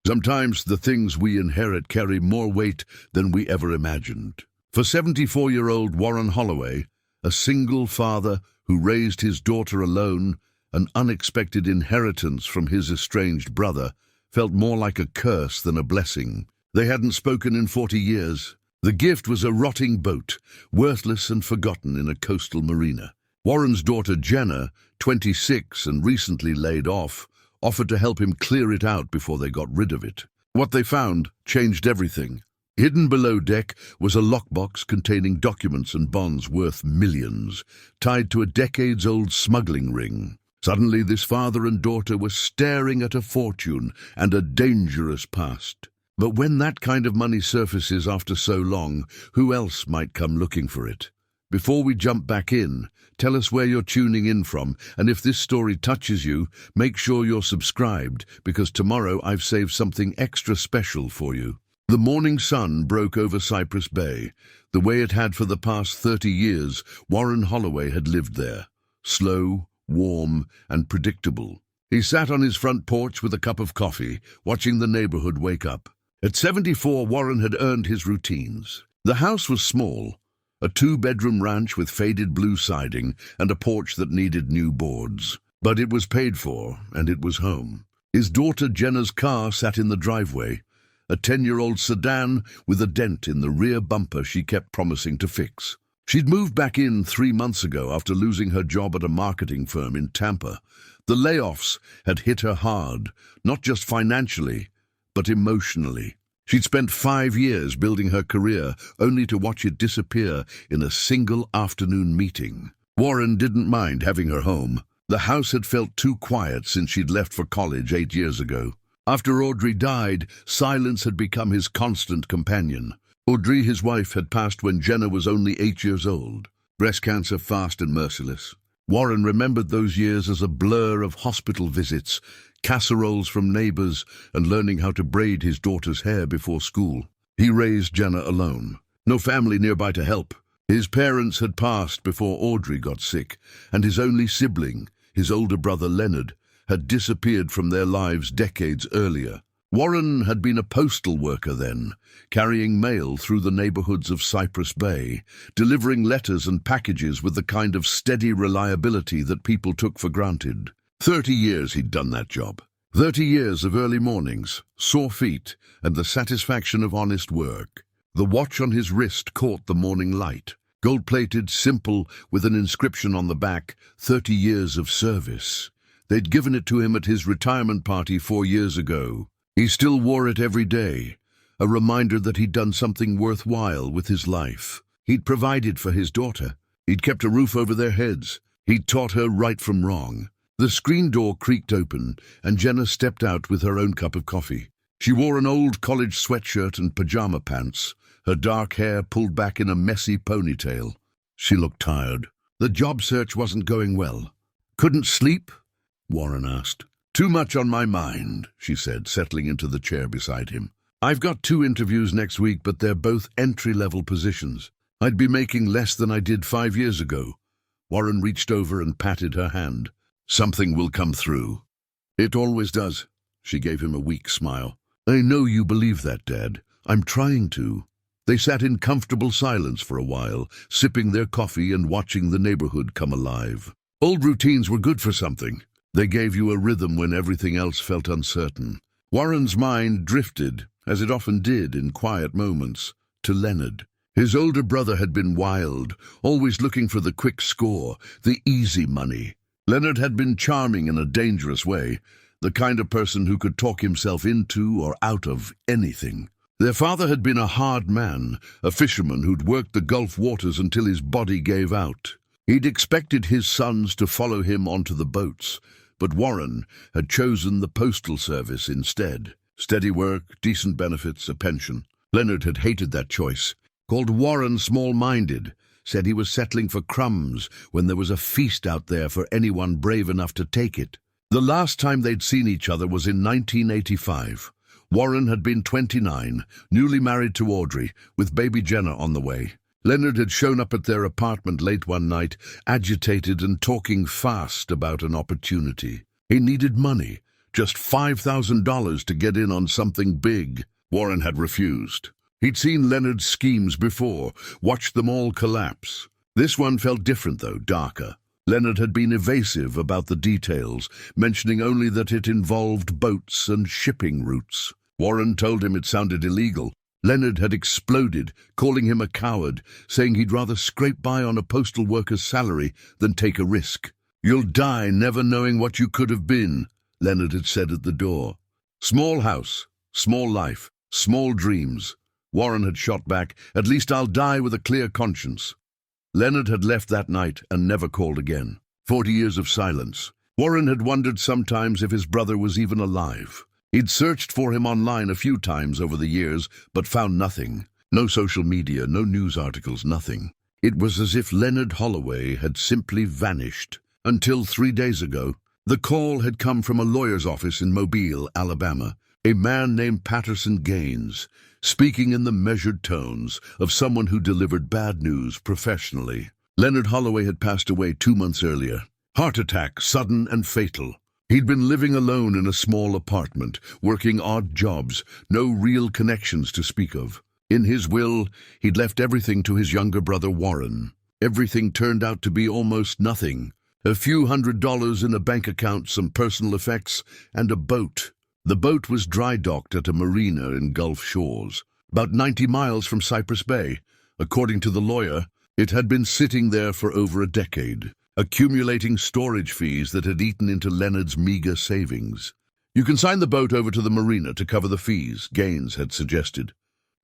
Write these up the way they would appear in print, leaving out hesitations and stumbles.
Sometimes the things we inherit carry more weight than we ever imagined. For 74-year-old Warren Holloway, a single father who raised his daughter alone, an unexpected inheritance from his estranged brother felt more like a curse than a blessing. They hadn't spoken in 40 years. The gift was a rotting boat, worthless and forgotten in a coastal marina. Warren's daughter Jenna, 26 and recently laid off, offered to help him clear it out before they got rid of it. What they found changed everything. Hidden below deck was a lockbox containing documents and bonds worth millions, tied to a decades-old smuggling ring. Suddenly, this father and daughter were staring at a fortune and a dangerous past. But when that kind of money surfaces after so long, who else might come looking for it? Before we jump back in, tell us where you're tuning in from, and if this story touches you, make sure you're subscribed, because tomorrow I've saved something extra special for you. The morning sun broke over Cypress Bay. The way it had for the past 30 years, Warren Holloway had lived there. Slow, warm, and predictable. He sat on his front porch with a cup of coffee, watching the neighborhood wake up. At 74, Warren had earned his routines. The house was small, a 2-bedroom ranch with faded blue siding and a porch that needed new boards. But it was paid for, and it was home. His daughter Jenna's car sat in the driveway, a 10-year-old sedan with a dent in the rear bumper she kept promising to fix. She'd moved back in 3 months ago after losing her job at a marketing firm in Tampa. The layoffs had hit her hard, not just financially, but emotionally. She'd spent 5 years building her career, only to watch it disappear in a single afternoon meeting. Warren didn't mind having her home. The house had felt too quiet since she'd left for college 8 years ago. After Audrey died, silence had become his constant companion. Audrey, his wife, had passed when Jenna was only 8 years old. Breast cancer, fast and merciless. Warren remembered those years as a blur of hospital visits, casseroles from neighbors, and learning how to braid his daughter's hair before school. He raised Jenna alone. No family nearby to help. His parents had passed before Audrey got sick, and his only sibling, his older brother Leonard, had disappeared from their lives decades earlier. Warren had been a postal worker then, carrying mail through the neighborhoods of Cypress Bay, delivering letters and packages with the kind of steady reliability that people took for granted. 30 years he'd done that job. 30 years of early mornings, sore feet, and the satisfaction of honest work. The watch on his wrist caught the morning light. Gold-plated, simple, with an inscription on the back, 30 years of service. They'd given it to him at his retirement party 4 years ago. He still wore it every day, a reminder that he'd done something worthwhile with his life. He'd provided for his daughter. He'd kept a roof over their heads. He'd taught her right from wrong. The screen door creaked open, and Jenna stepped out with her own cup of coffee. She wore an old college sweatshirt and pajama pants, her dark hair pulled back in a messy ponytail. She looked tired. The job search wasn't going well. "Couldn't sleep?" Warren asked. "Too much on my mind," she said, settling into the chair beside him. "I've got 2 interviews next week, but they're both entry-level positions. I'd be making less than I did 5 years ago." Warren reached over and patted her hand. "Something will come through." "It always does." She gave him a weak smile. "I know you believe that, Dad. I'm trying to." They sat in comfortable silence for a while, sipping their coffee and watching the neighborhood come alive. Old routines were good for something. They gave you a rhythm when everything else felt uncertain. Warren's mind drifted, as it often did in quiet moments, to Leonard. His older brother had been wild, always looking for the quick score, the easy money. Leonard had been charming in a dangerous way, the kind of person who could talk himself into or out of anything. Their father had been a hard man, a fisherman who'd worked the Gulf waters until his body gave out. He'd expected his sons to follow him onto the boats, but Warren had chosen the postal service instead. Steady work, decent benefits, a pension. Leonard had hated that choice, called Warren small-minded, said he was settling for crumbs when there was a feast out there for anyone brave enough to take it. The last time they'd seen each other was in 1985. Warren had been 29, newly married to Audrey, with baby Jenna on the way. Leonard had shown up at their apartment late one night, agitated and talking fast about an opportunity. He needed money, Just $5,000 to get in on something big. Warren had refused. He'd seen Leonard's schemes before, watched them all collapse. This one felt different though, darker. Leonard had been evasive about the details, mentioning only that it involved boats and shipping routes. Warren told him it sounded illegal. Leonard had exploded, calling him a coward, saying he'd rather scrape by on a postal worker's salary than take a risk. "You'll die never knowing what you could have been," Leonard had said at the door. "Small house, small life, small dreams." Warren had shot back, "At least I'll die with a clear conscience." Leonard had left that night and never called again. 40 years of silence. Warren had wondered sometimes if his brother was even alive. He'd searched for him online a few times over the years, but found nothing. No social media, no news articles, nothing. It was as if Leonard Holloway had simply vanished. Until 3 days ago, the call had come from a lawyer's office in Mobile, Alabama. A man named Patterson Gaines, speaking in the measured tones of someone who delivered bad news professionally. Leonard Holloway had passed away 2 months earlier. Heart attack, sudden and fatal. He'd been living alone in a small apartment, working odd jobs, no real connections to speak of. In his will, he'd left everything to his younger brother Warren. Everything turned out to be almost nothing. A few $100s in a bank account, some personal effects, and a boat. The boat was dry docked at a marina in Gulf Shores, about 90 miles from Cypress Bay. According to the lawyer, it had been sitting there for over a decade, accumulating storage fees that had eaten into Leonard's meager savings. "You can sign the boat over to the marina to cover the fees," Gaines had suggested.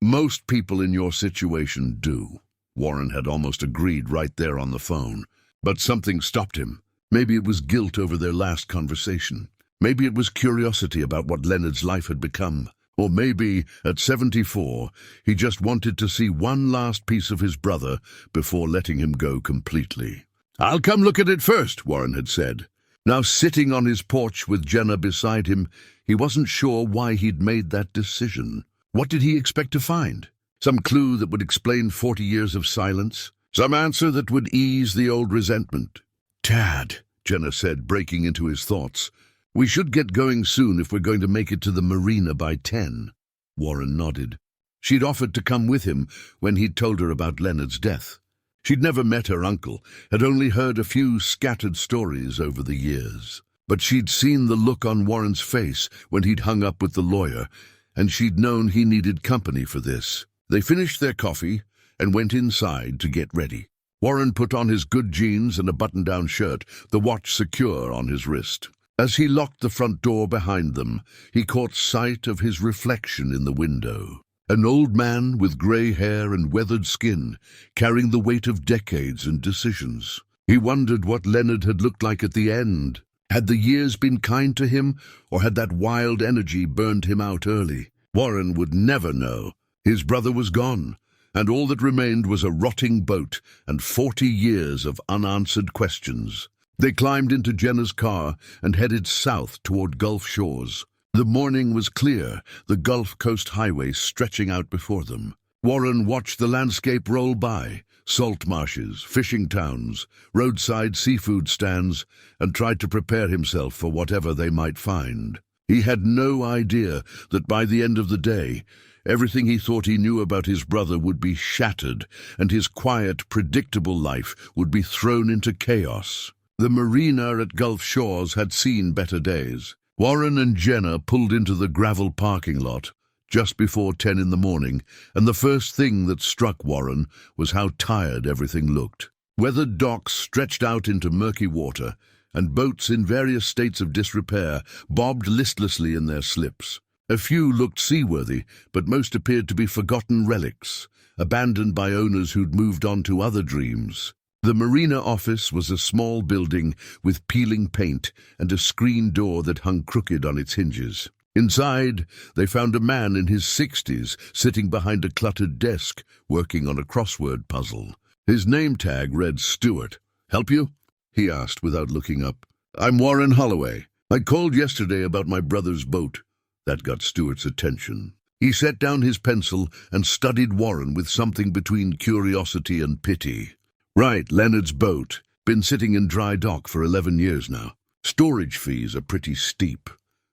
"Most people in your situation do." Warren had almost agreed right there on the phone. But something stopped him. Maybe it was guilt over their last conversation. Maybe it was curiosity about what Leonard's life had become. Or maybe, at 74, he just wanted to see one last piece of his brother before letting him go completely. "I'll come look at it first," Warren had said. Now sitting on his porch with Jenna beside him, he wasn't sure why he'd made that decision. What did he expect to find? Some clue that would explain 40 years of silence? Some answer that would ease the old resentment? "Tad," Jenna said, breaking into his thoughts. "We should get going soon if we're going to make it to the marina by 10. Warren nodded. She'd offered to come with him when he'd told her about Leonard's death. She'd never met her uncle, had only heard a few scattered stories over the years. But she'd seen the look on Warren's face when he'd hung up with the lawyer, and she'd known he needed company for this. They finished their coffee and went inside to get ready. Warren put on his good jeans and a button-down shirt, the watch secure on his wrist. As he locked the front door behind them, he caught sight of his reflection in the window. An old man with grey hair and weathered skin, carrying the weight of decades and decisions. He wondered what Leonard had looked like at the end. Had the years been kind to him, or had that wild energy burned him out early? Warren would never know. His brother was gone, and all that remained was a rotting boat and 40 years of unanswered questions. They climbed into Jenna's car and headed south toward Gulf Shores. The morning was clear, the Gulf Coast highway stretching out before them. Warren watched the landscape roll by, salt marshes, fishing towns, roadside seafood stands, and tried to prepare himself for whatever they might find. He had no idea that by the end of the day, everything he thought he knew about his brother would be shattered, and his quiet, predictable life would be thrown into chaos. The marina at Gulf Shores had seen better days. Warren and Jenna pulled into the gravel parking lot just before 10 in the morning, and the first thing that struck Warren was how tired everything looked. Weathered docks stretched out into murky water, and boats in various states of disrepair bobbed listlessly in their slips. A few looked seaworthy, but most appeared to be forgotten relics, abandoned by owners who'd moved on to other dreams. The marina office was a small building with peeling paint and a screen door that hung crooked on its hinges. Inside, they found a man in his 60s sitting behind a cluttered desk, working on a crossword puzzle. His name tag read Stewart. "Help you?" he asked without looking up. "I'm Warren Holloway. I called yesterday about my brother's boat." That got Stewart's attention. He set down his pencil and studied Warren with something between curiosity and pity. "Right, Leonard's boat. Been sitting in dry dock for 11 years now. Storage fees are pretty steep."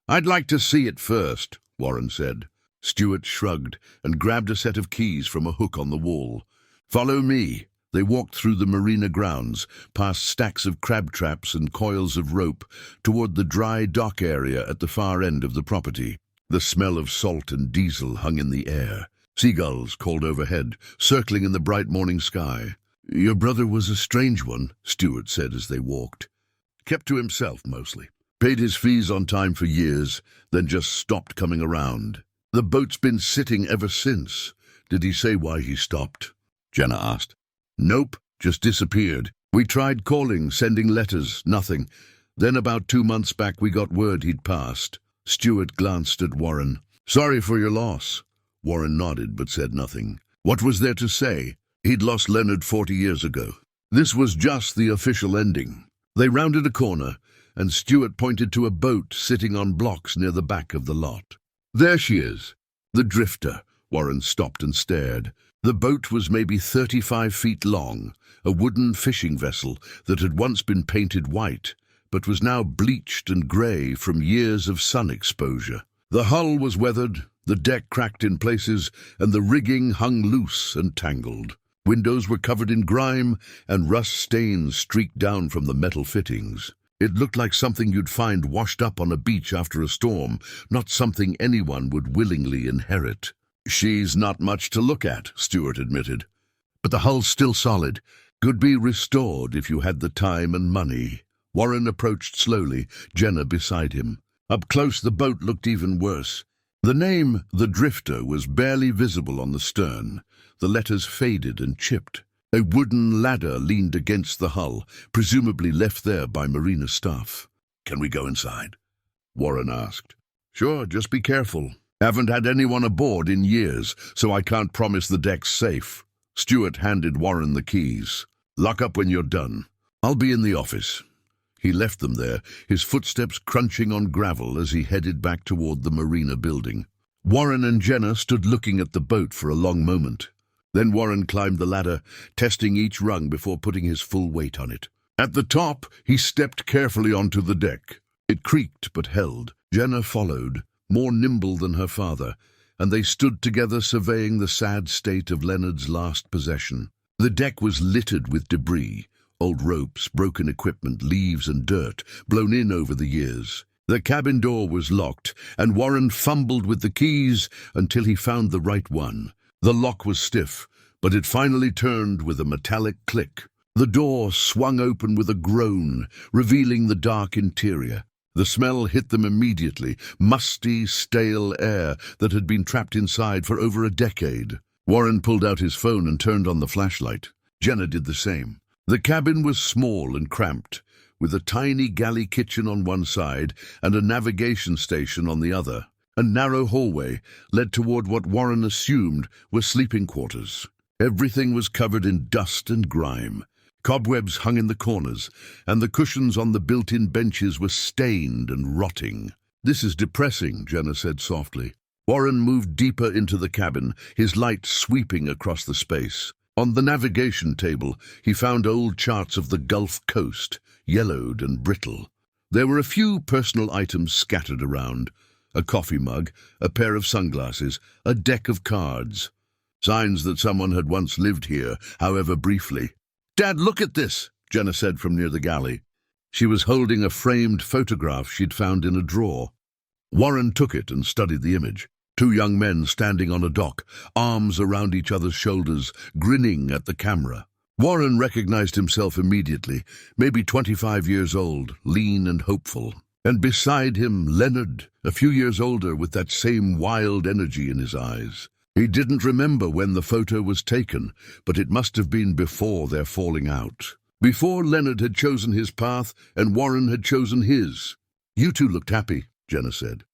"I'd like to see it first," Warren said. Stuart shrugged and grabbed a set of keys from a hook on the wall. "Follow me." They walked through the marina grounds, past stacks of crab traps and coils of rope, toward the dry dock area at the far end of the property. The smell of salt and diesel hung in the air. Seagulls called overhead, circling in the bright morning sky. "Your brother was a strange one," Stuart said as they walked. "Kept to himself, mostly. Paid his fees on time for years, then just stopped coming around. The boat's been sitting ever since." "Did he say why he stopped?" Jenna asked. "Nope, just disappeared. We tried calling, sending letters, nothing. Then about 2 months back we got word he'd passed." Stuart glanced at Warren. "Sorry for your loss." Warren nodded but said nothing. What was there to say? He'd lost Leonard 40 years ago. This was just the official ending. They rounded a corner, and Stuart pointed to a boat sitting on blocks near the back of the lot. "There she is." "The Drifter." Warren stopped and stared. The boat was maybe 35 feet long, a wooden fishing vessel that had once been painted white, but was now bleached and grey from years of sun exposure. The hull was weathered, the deck cracked in places, and the rigging hung loose and tangled. Windows were covered in grime, and rust stains streaked down from the metal fittings. It looked like something you'd find washed up on a beach after a storm, not something anyone would willingly inherit. "She's not much to look at," Stuart admitted. "But the hull's still solid. Could be restored if you had the time and money." Warren approached slowly, Jenna beside him. Up close, the boat looked even worse. The name, The Drifter, was barely visible on the stern. The letters faded and chipped. A wooden ladder leaned against the hull, presumably left there by marina staff. "Can we go inside?" Warren asked. "Sure, just be careful. Haven't had anyone aboard in years, so I can't promise the deck's safe." Stuart handed Warren the keys. "Lock up when you're done. I'll be in the office." He left them there, his footsteps crunching on gravel as he headed back toward the marina building. Warren and Jenna stood looking at the boat for a long moment. Then Warren climbed the ladder, testing each rung before putting his full weight on it. At the top, he stepped carefully onto the deck. It creaked but held. Jenna followed, more nimble than her father, and they stood together surveying the sad state of Leonard's last possession. The deck was littered with debris, old ropes, broken equipment, leaves and dirt, blown in over the years. The cabin door was locked, and Warren fumbled with the keys until he found the right one. The lock was stiff, but it finally turned with a metallic click. The door swung open with a groan, revealing the dark interior. The smell hit them immediately, musty, stale air that had been trapped inside for over a decade. Warren pulled out his phone and turned on the flashlight. Jenna did the same. The cabin was small and cramped, with a tiny galley kitchen on one side and a navigation station on the other. A narrow hallway led toward what Warren assumed were sleeping quarters. Everything was covered in dust and grime. Cobwebs hung in the corners, and the cushions on the built-in benches were stained and rotting. "This is depressing," Jenna said softly. Warren moved deeper into the cabin, his light sweeping across the space. On the navigation table, he found old charts of the Gulf Coast, yellowed and brittle. There were a few personal items scattered around: a coffee mug, a pair of sunglasses, a deck of cards. Signs that someone had once lived here, however briefly. "Dad, look at this," Jenna said from near the galley. She was holding a framed photograph she'd found in a drawer. Warren took it and studied the image. 2 young men standing on a dock, arms around each other's shoulders, grinning at the camera. Warren recognized himself immediately, maybe 25 years old, lean and hopeful. And beside him, Leonard, a few years older, with that same wild energy in his eyes. He didn't remember when the photo was taken, but it must have been before their falling out. Before Leonard had chosen his path and Warren had chosen his. "You two looked happy," Jenna said.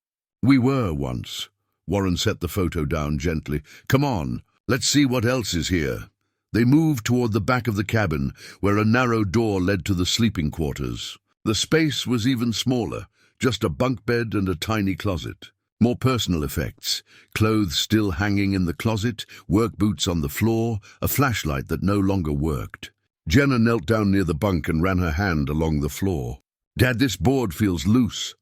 "We were once." Warren set the photo down gently. "Come on, let's see what else is here." They moved toward the back of the cabin, where a narrow door led to the sleeping quarters. The space was even smaller, just a bunk bed and a tiny closet. More personal effects: clothes still hanging in the closet, work boots on the floor, a flashlight that no longer worked. Jenna knelt down near the bunk and ran her hand along the floor. "Dad, this board feels loose."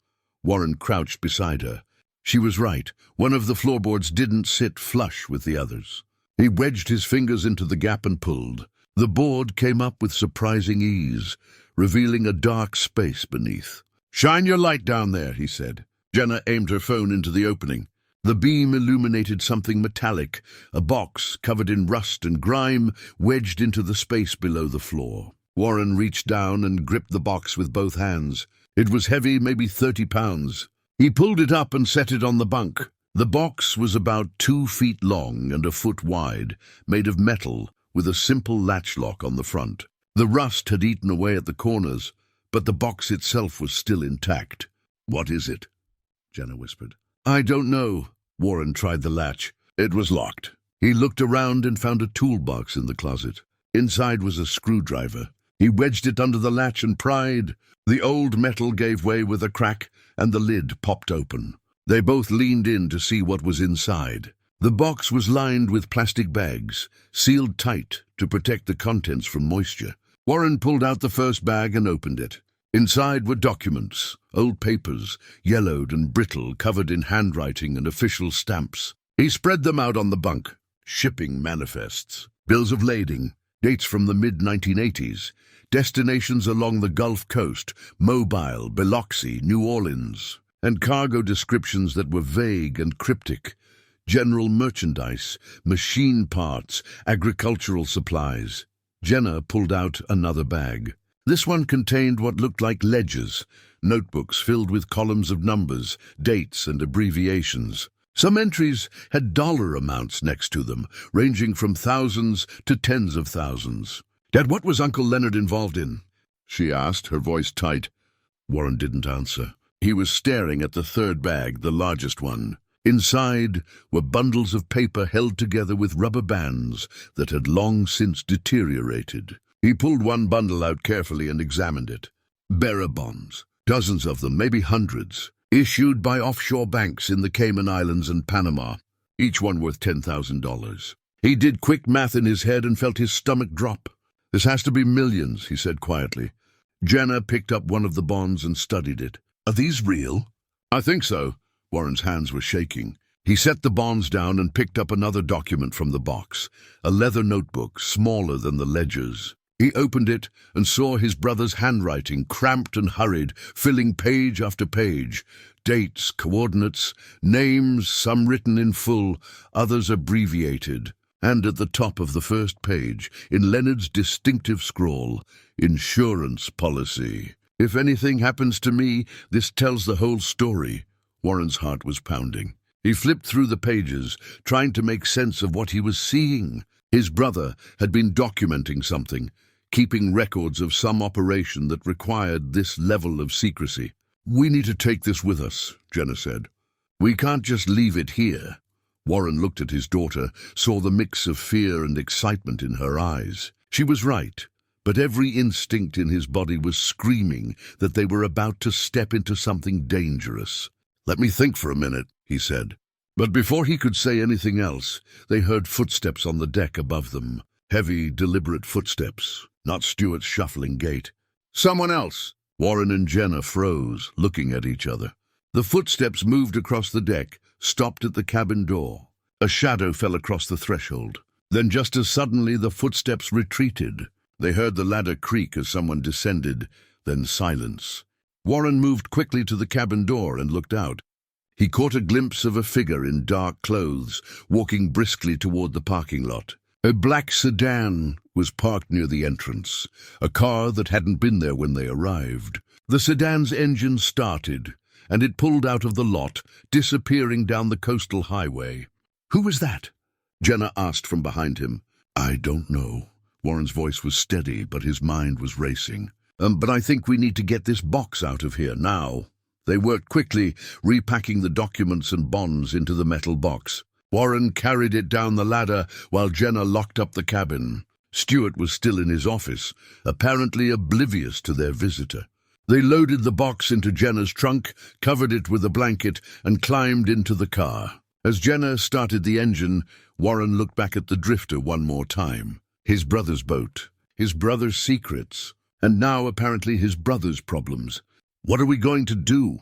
Warren crouched beside her. She was right. One of the floorboards didn't sit flush with the others. He wedged his fingers into the gap and pulled. The board came up with surprising ease, revealing a dark space beneath. "Shine your light down there," he said. Jenna aimed her phone into the opening. The beam illuminated something metallic, a box covered in rust and grime wedged into the space below the floor. Warren reached down and gripped the box with both hands. It was heavy, maybe 30 pounds. He pulled it up and set it on the bunk. The box was about 2 feet long and a foot wide, made of metal, with a simple latch lock on the front. The rust had eaten away at the corners, but the box itself was still intact. "What is it?" Jenna whispered. "I don't know." Warren tried the latch. It was locked. He looked around and found a toolbox in the closet. Inside was a screwdriver. He wedged it under the latch and pried. The old metal gave way with a crack, and the lid popped open. They both leaned in to see what was inside. The box was lined with plastic bags, sealed tight to protect the contents from moisture. Warren pulled out the first bag and opened it. Inside were documents, old papers, yellowed and brittle, covered in handwriting and official stamps. He spread them out on the bunk. Shipping manifests, bills of lading, dates from the mid-1980s, destinations along the Gulf Coast, Mobile, Biloxi, New Orleans, and cargo descriptions that were vague and cryptic. General merchandise, machine parts, agricultural supplies. Jenna pulled out another bag. This one contained what looked like ledgers, notebooks filled with columns of numbers, dates and abbreviations. Some entries had dollar amounts next to them, ranging from thousands to tens of thousands. "Dad, what was Uncle Leonard involved in?" she asked, her voice tight. Warren didn't answer. He was staring at the third bag, the largest one. Inside were bundles of paper held together with rubber bands that had long since deteriorated. He pulled one bundle out carefully and examined it. Bearer bonds, dozens of them, maybe hundreds, issued by offshore banks in the Cayman Islands and Panama, each one worth $10,000. He did quick math in his head and felt his stomach drop. "This has to be millions," he said quietly. Jenna picked up one of the bonds and studied it. "Are these real?" "I think so." Warren's hands were shaking. He set the bonds down and picked up another document from the box, a leather notebook, smaller than the ledgers. He opened it and saw his brother's handwriting, cramped and hurried, filling page after page. Dates, coordinates, names, some written in full, others abbreviated. And at the top of the first page, in Leonard's distinctive scrawl, "Insurance policy. If anything happens to me, this tells the whole story." Warren's heart was pounding. He flipped through the pages, trying to make sense of what he was seeing. His brother had been documenting something, keeping records of some operation that required this level of secrecy. "We need to take this with us," Jenna said. "We can't just leave it here." Warren looked at his daughter, saw the mix of fear and excitement in her eyes. She was right, but every instinct in his body was screaming that they were about to step into something dangerous. "Let me think for a minute," he said. But before he could say anything else, they heard footsteps on the deck above them. Heavy, deliberate footsteps, not Stuart's shuffling gait. "Someone else!" Warren and Jenna froze, looking at each other. The footsteps moved across the deck, stopped at the cabin door. A shadow fell across the threshold. Then just as suddenly the footsteps retreated. They heard the ladder creak as someone descended, then silence. Warren moved quickly to the cabin door and looked out. He caught a glimpse of a figure in dark clothes, walking briskly toward the parking lot. A black sedan was parked near the entrance, a car that hadn't been there when they arrived. The sedan's engine started, and it pulled out of the lot, disappearing down the coastal highway. "Who was that?" Jenna asked from behind him. "I don't know." Warren's voice was steady, but his mind was racing. But I think we need to get this box out of here now." They worked quickly, repacking the documents and bonds into the metal box. Warren carried it down the ladder while Jenna locked up the cabin. Stuart was still in his office, apparently oblivious to their visitor. They loaded the box into Jenna's trunk, covered it with a blanket, and climbed into the car. As Jenna started the engine, Warren looked back at the drifter one more time. His brother's boat, his brother's secrets, and now apparently his brother's problems. "What are we going to do?"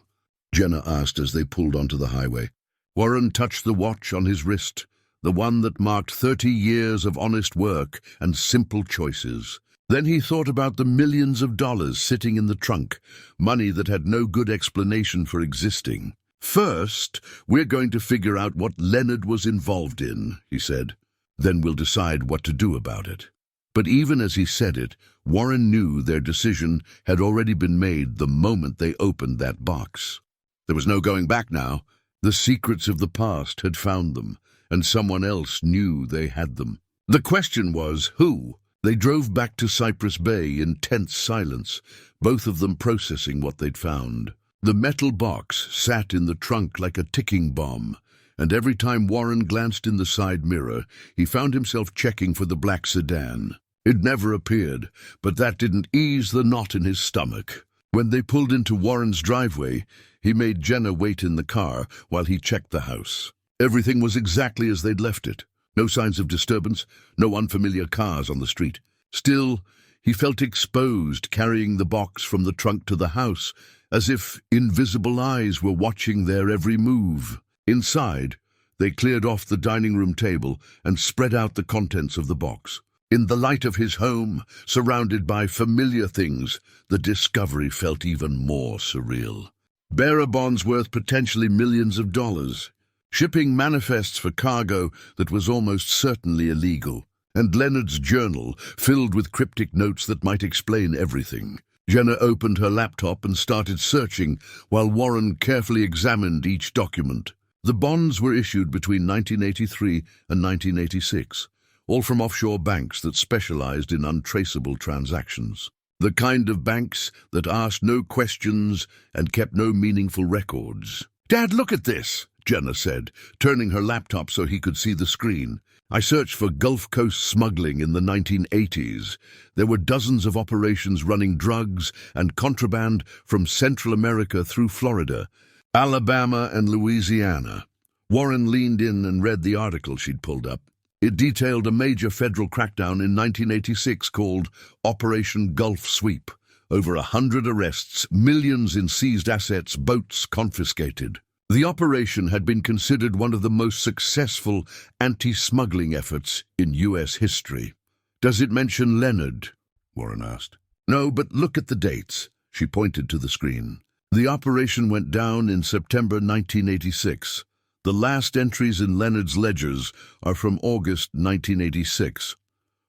Jenna asked as they pulled onto the highway. Warren touched the watch on his wrist, the one that marked 30 years of honest work and simple choices. Then he thought about the millions of dollars sitting in the trunk, money that had no good explanation for existing. "First, we're going to figure out what Leonard was involved in," he said. "Then we'll decide what to do about it." But even as he said it, Warren knew their decision had already been made the moment they opened that box. There was no going back now. The secrets of the past had found them, and someone else knew they had them. The question was, who? They drove back to Cypress Bay in tense silence, both of them processing what they'd found. The metal box sat in the trunk like a ticking bomb, and every time Warren glanced in the side mirror, he found himself checking for the black sedan. It never appeared, but that didn't ease the knot in his stomach. When they pulled into Warren's driveway, he made Jenna wait in the car while he checked the house. Everything was exactly as they'd left it. No signs of disturbance, no unfamiliar cars on the street. Still, he felt exposed carrying the box from the trunk to the house, as if invisible eyes were watching their every move. Inside, they cleared off the dining room table and spread out the contents of the box. In the light of his home, surrounded by familiar things, the discovery felt even more surreal. Bearer bonds worth potentially millions of dollars, shipping manifests for cargo that was almost certainly illegal, and Leonard's journal filled with cryptic notes that might explain everything. Jenna opened her laptop and started searching while Warren carefully examined each document. The bonds were issued between 1983 and 1986, all from offshore banks that specialized in untraceable transactions. The kind of banks that asked no questions and kept no meaningful records. "Dad, look at this," Jenna said, turning her laptop so he could see the screen. "I searched for Gulf Coast smuggling in the 1980s. There were dozens of operations running drugs and contraband from Central America through Florida, Alabama, and Louisiana." Warren leaned in and read the article she'd pulled up. It detailed a major federal crackdown in 1986 called Operation Gulf Sweep. Over 100 arrests, millions in seized assets, boats confiscated. The operation had been considered one of the most successful anti-smuggling efforts in U.S. history. "Does it mention Leonard?" Warren asked. "No, but look at the dates." She pointed to the screen. The operation went down in September 1986. The last entries in Leonard's ledgers are from August 1986.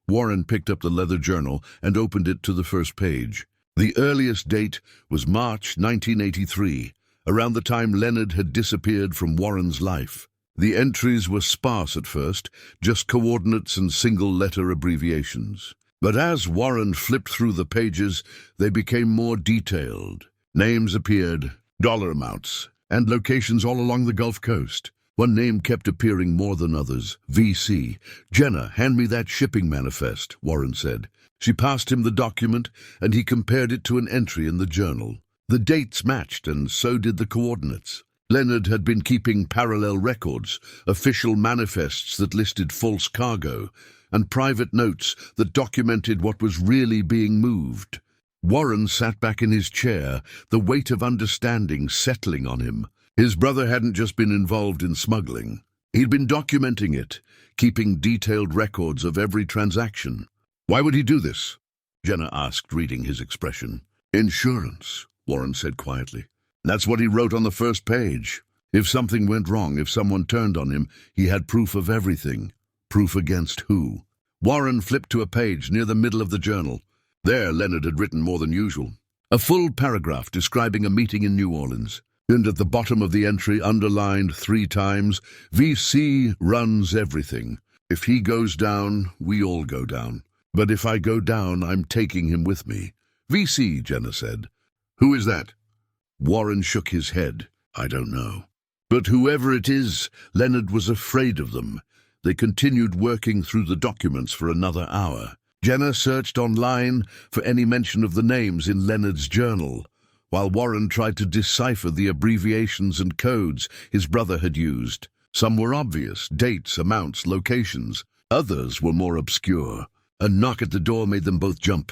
Warren picked up the leather journal and opened it to the first page. The earliest date was March 1983, around the time Leonard had disappeared from Warren's life. The entries were sparse at first, just coordinates and single-letter abbreviations. But as Warren flipped through the pages, they became more detailed. Names appeared, dollar amounts, and locations all along the Gulf Coast. One name kept appearing more than others, VC. "Jenna, hand me that shipping manifest," Warren said. She passed him the document, and he compared it to an entry in the journal. The dates matched, and so did the coordinates. Leonard had been keeping parallel records, official manifests that listed false cargo, and private notes that documented what was really being moved. Warren sat back in his chair, the weight of understanding settling on him. His brother hadn't just been involved in smuggling. He'd been documenting it, keeping detailed records of every transaction. "Why would he do this?" Jenna asked, reading his expression. "Insurance," Warren said quietly. "That's what he wrote on the first page. If something went wrong, if someone turned on him, he had proof of everything. Proof against who? Warren flipped to a page near the middle of the journal. There, Leonard had written more than usual. A full paragraph describing a meeting in New Orleans. And at the bottom of the entry, underlined 3 times, "VC runs everything. If he goes down, we all go down. But if I go down, I'm taking him with me." "VC," Jenna said. "Who is that?" Warren shook his head. "I don't know." But whoever it is, Leonard was afraid of them. They continued working through the documents for another hour. Jenna searched online for any mention of the names in Leonard's journal, while Warren tried to decipher the abbreviations and codes his brother had used. Some were obvious, dates, amounts, locations. Others were more obscure. A knock at the door made them both jump.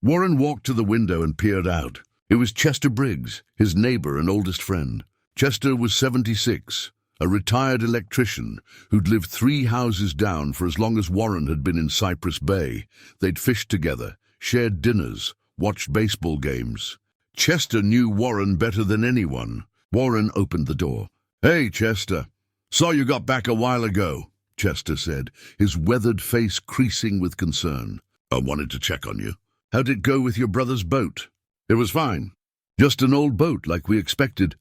Warren walked to the window and peered out. It was Chester Briggs, his neighbor and oldest friend. Chester was 76, a retired electrician who'd lived 3 houses down for as long as Warren had been in Cypress Bay. They'd fished together, shared dinners, watched baseball games. Chester knew Warren better than anyone. Warren opened the door. "Hey, Chester. Saw you got back a while ago," Chester said, his weathered face creasing with concern. "I wanted to check on you. How'd it go with your brother's boat?" "It was fine. Just an old boat like we expected."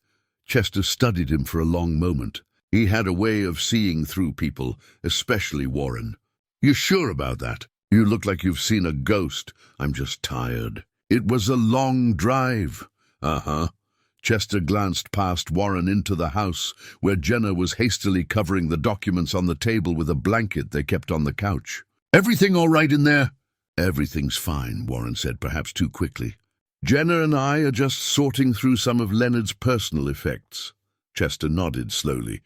Chester studied him for a long moment. He had a way of seeing through people, especially Warren. "You sure about that? You look like you've seen a ghost." "I'm just tired." "It was a long drive." "Uh-huh." Chester glanced past Warren into the house, where Jenna was hastily covering the documents on the table with a blanket they kept on the couch. "Everything all right in there?" "Everything's fine," Warren said, perhaps too quickly. "Jenna and I are just sorting through some of Leonard's personal effects." Chester nodded slowly.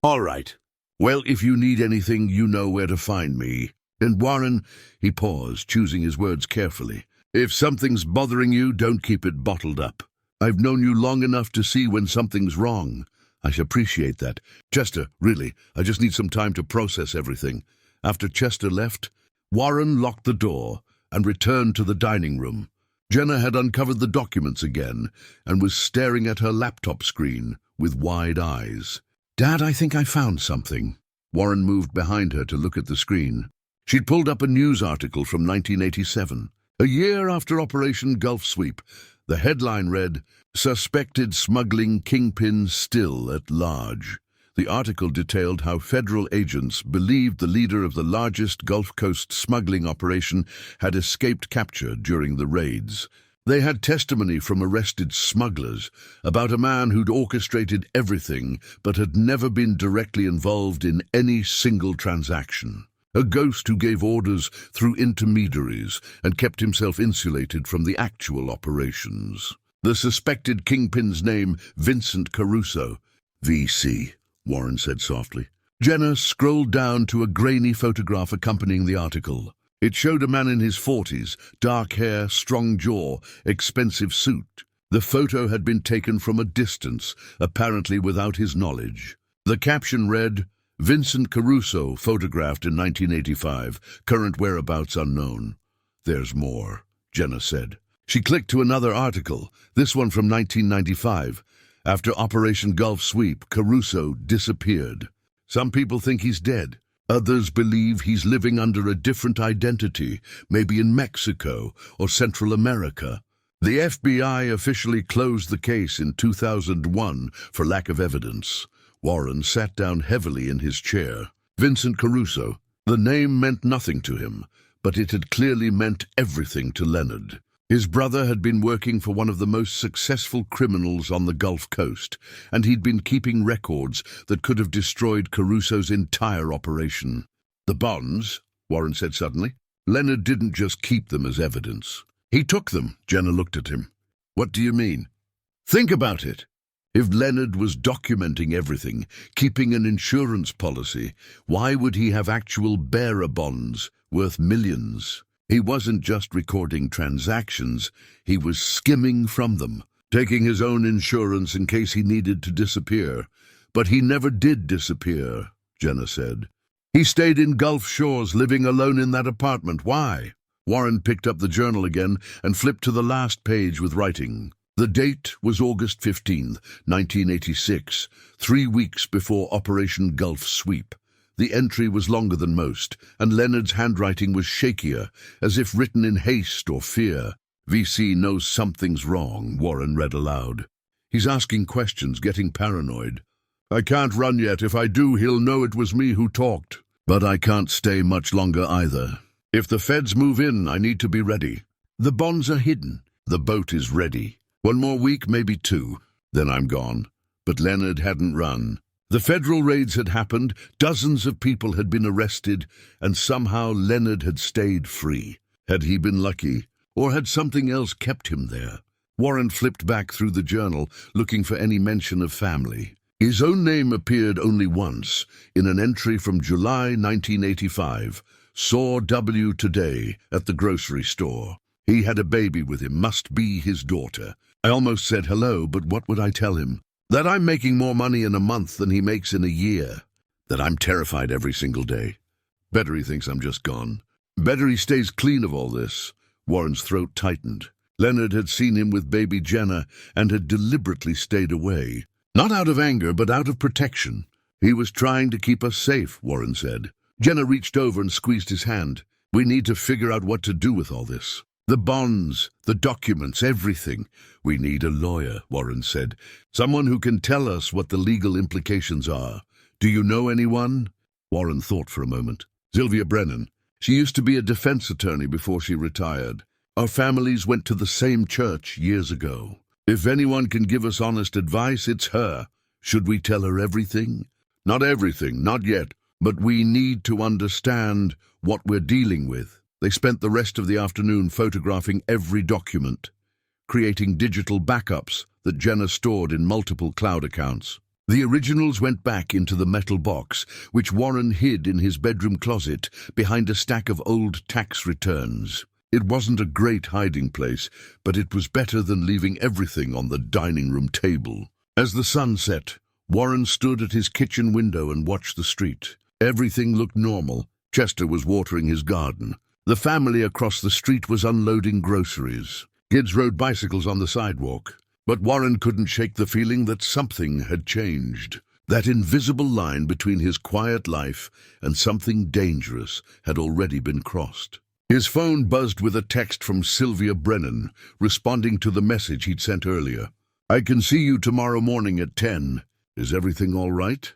"All right. Well, if you need anything, you know where to find me. And Warren," he paused, choosing his words carefully, "if something's bothering you, don't keep it bottled up. I've known you long enough to see when something's wrong. I appreciate that. Chester, really, I just need some time to process everything." After Chester left, Warren locked the door and returned to the dining room. Jenna had uncovered the documents again and was staring at her laptop screen with wide eyes. "Dad, I think I found something." Warren moved behind her to look at the screen. She'd pulled up a news article from 1987, a year after Operation Gulf Sweep. The headline read, "Suspected Smuggling Kingpin Still at Large." The article detailed how federal agents believed the leader of the largest Gulf Coast smuggling operation had escaped capture during the raids. They had testimony from arrested smugglers about a man who'd orchestrated everything but had never been directly involved in any single transaction. A ghost who gave orders through intermediaries and kept himself insulated from the actual operations. The suspected kingpin's name, Vincent Caruso. "VC," Warren said softly. Jenna scrolled down to a grainy photograph accompanying the article. It showed a man in his 40s, dark hair, strong jaw, expensive suit. The photo had been taken from a distance, apparently without his knowledge. The caption read, "Vincent Caruso, photographed in 1985, current whereabouts unknown." "There's more," Jenna said. She clicked to another article, this one from 1995. After Operation Gulf Sweep, Caruso disappeared. Some people think he's dead. Others believe he's living under a different identity, maybe in Mexico or Central America. The FBI officially closed the case in 2001 for lack of evidence. Warren sat down heavily in his chair. Vincent Caruso. The name meant nothing to him, but it had clearly meant everything to Leonard. His brother had been working for one of the most successful criminals on the Gulf Coast, and he'd been keeping records that could have destroyed Caruso's entire operation. "The bonds," Warren said suddenly. "Leonard didn't just keep them as evidence. He took them." Jenna looked at him. "What do you mean?" "Think about it. If Leonard was documenting everything, keeping an insurance policy, why would he have actual bearer bonds worth millions? He wasn't just recording transactions, he was skimming from them, taking his own insurance in case he needed to disappear. But he never did disappear," Jenna said. "He stayed in Gulf Shores, living alone in that apartment. Why?" Warren picked up the journal again and flipped to the last page with writing. The date was August 15th, 1986, 3 weeks before Operation Gulf Sweep. The entry was longer than most, and Leonard's handwriting was shakier, as if written in haste or fear. "VC knows something's wrong," Warren read aloud. "He's asking questions, getting paranoid. I can't run yet. If I do, he'll know it was me who talked. But I can't stay much longer either. If the feds move in, I need to be ready. The bonds are hidden. The boat is ready. 1 more week, maybe 2. Then I'm gone." But Leonard hadn't run. The federal raids had happened, dozens of people had been arrested, and somehow Leonard had stayed free. Had he been lucky, or had something else kept him there? Warren flipped back through the journal, looking for any mention of family. His own name appeared only once, in an entry from July 1985. "Saw W today at the grocery store. He had a baby with him, must be his daughter. I almost said hello, but what would I tell him? That I'm making more money in a month than he makes in a year. That I'm terrified every single day. Better he thinks I'm just gone. Better he stays clean of all this. Warren's throat tightened. Leonard had seen him with baby Jenna and had deliberately stayed away. Not out of anger, but out of protection. He was trying to keep us safe, Warren said. Jenna reached over and squeezed his hand. We need to figure out what to do with all this. The bonds, the documents, everything. We need a lawyer, Warren said. Someone who can tell us what the legal implications are. Do you know anyone? Warren thought for a moment. Sylvia Brennan. She used to be a defense attorney before she retired. Our families went to the same church years ago. If anyone can give us honest advice, it's her. Should we tell her everything? Not everything, not yet. But we need to understand what we're dealing with. They spent the rest of the afternoon photographing every document, creating digital backups that Jenna stored in multiple cloud accounts. The originals went back into the metal box, which Warren hid in his bedroom closet behind a stack of old tax returns. It wasn't a great hiding place, but it was better than leaving everything on the dining room table. As the sun set, Warren stood at his kitchen window and watched the street. Everything looked normal. Chester was watering his garden. The family across the street was unloading groceries. Kids rode bicycles on the sidewalk. But Warren couldn't shake the feeling that something had changed. That invisible line between his quiet life and something dangerous had already been crossed. His phone buzzed with a text from Sylvia Brennan, responding to the message he'd sent earlier. I can see you tomorrow morning at 10. Is everything all right?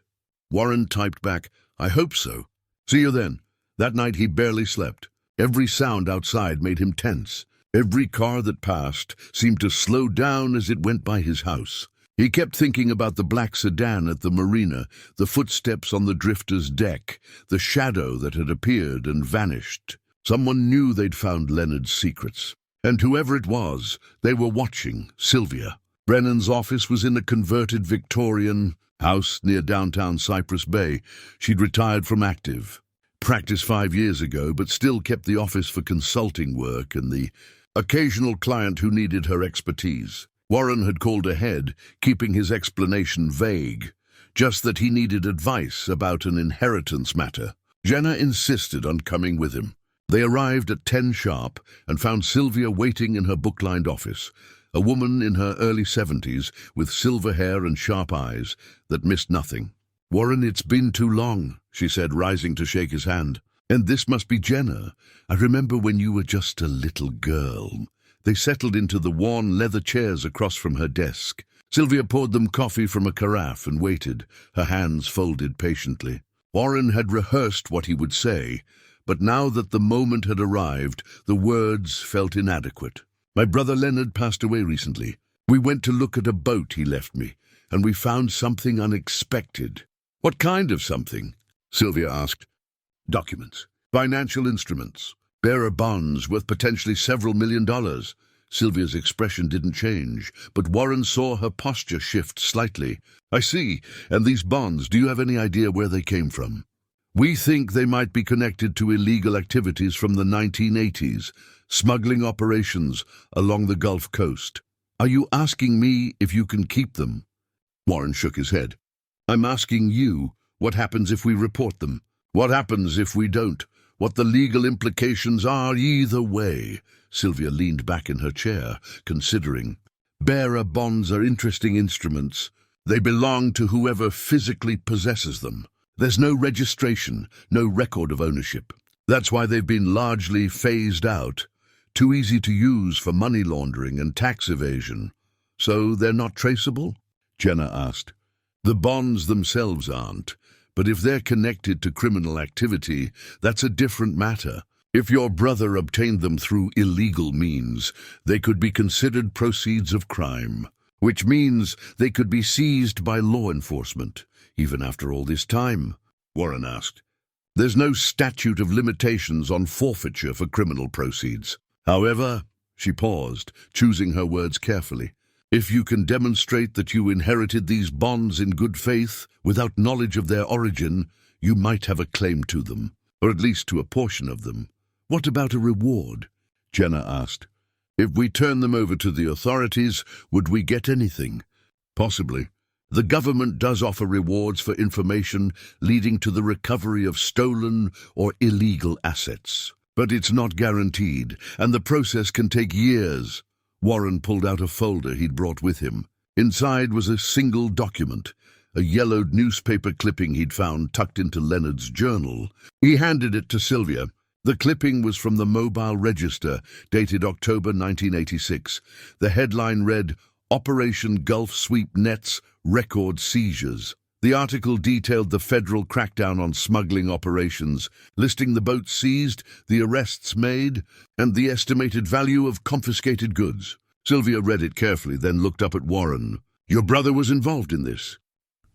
Warren typed back, I hope so. See you then. That night he barely slept. Every sound outside made him tense. Every car that passed seemed to slow down as it went by his house. He kept thinking about the black sedan at the marina, the footsteps on the drifter's deck, the shadow that had appeared and vanished. Someone knew they'd found Leonard's secrets. And whoever it was, they were watching Sylvia. Brennan's office was in a converted Victorian house near downtown Cypress Bay. She'd retired from active practice 5 years ago, but still kept the office for consulting work and the occasional client who needed her expertise. Warren had called ahead, keeping his explanation vague, just that he needed advice about an inheritance matter. Jenna insisted on coming with him. They arrived at 10 sharp and found Sylvia waiting in her book-lined office, a woman in her early 70s with silver hair and sharp eyes that missed nothing. Warren, it's been too long, she said, rising to shake his hand. And this must be Jenna. I remember when you were just a little girl. They settled into the worn leather chairs across from her desk. Sylvia poured them coffee from a carafe and waited, her hands folded patiently. Warren had rehearsed what he would say, but now that the moment had arrived, the words felt inadequate. My brother Leonard passed away recently. We went to look at a boat he left me, and we found something unexpected. What kind of something? Sylvia asked. Documents, financial instruments, bearer bonds worth potentially several $1 million. Sylvia's expression didn't change, but Warren saw her posture shift slightly. I see. And these bonds, do you have any idea where they came from? We think they might be connected to illegal activities from the 1980s, smuggling operations along the Gulf Coast. Are you asking me if you can keep them? Warren shook his head. I'm asking you what happens if we report them. What happens if we don't? What the legal implications are either way. Sylvia leaned back in her chair, considering. Bearer bonds are interesting instruments. They belong to whoever physically possesses them. There's no registration, no record of ownership. That's why they've been largely phased out. Too easy to use for money laundering and tax evasion. So they're not traceable? Jenna asked. The bonds themselves aren't. But if they're connected to criminal activity, that's a different matter. If your brother obtained them through illegal means, they could be considered proceeds of crime, which means they could be seized by law enforcement, even after all this time, Warren asked. There's no statute of limitations on forfeiture for criminal proceeds. However, she paused, choosing her words carefully. If you can demonstrate that you inherited these bonds in good faith, without knowledge of their origin, you might have a claim to them, or at least to a portion of them. What about a reward? Jenna asked. If we turn them over to the authorities, would we get anything? Possibly. The government does offer rewards for information leading to the recovery of stolen or illegal assets. But it's not guaranteed, and the process can take years. Warren pulled out a folder he'd brought with him. Inside was a single document, a yellowed newspaper clipping he'd found tucked into Leonard's journal. He handed it to Sylvia. The clipping was from the Mobile Register, dated October 1986. The headline read, "Operation Gulf Sweep Nets Record Seizures." The article detailed the federal crackdown on smuggling operations, listing the boats seized, the arrests made, and the estimated value of confiscated goods. Sylvia read it carefully, then looked up at Warren. "Your brother was involved in this?"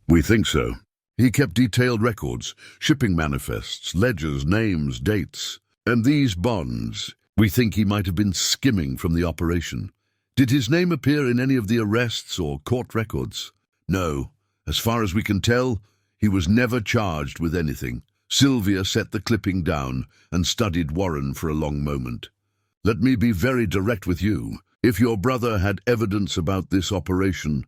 "We think so. He kept detailed records, shipping manifests, ledgers, names, dates. And these bonds, we think he might have been skimming from the operation." "Did his name appear in any of the arrests or court records?" "No. As far as we can tell, he was never charged with anything." Sylvia set the clipping down and studied Warren for a long moment. "Let me be very direct with you. If your brother had evidence about this operation,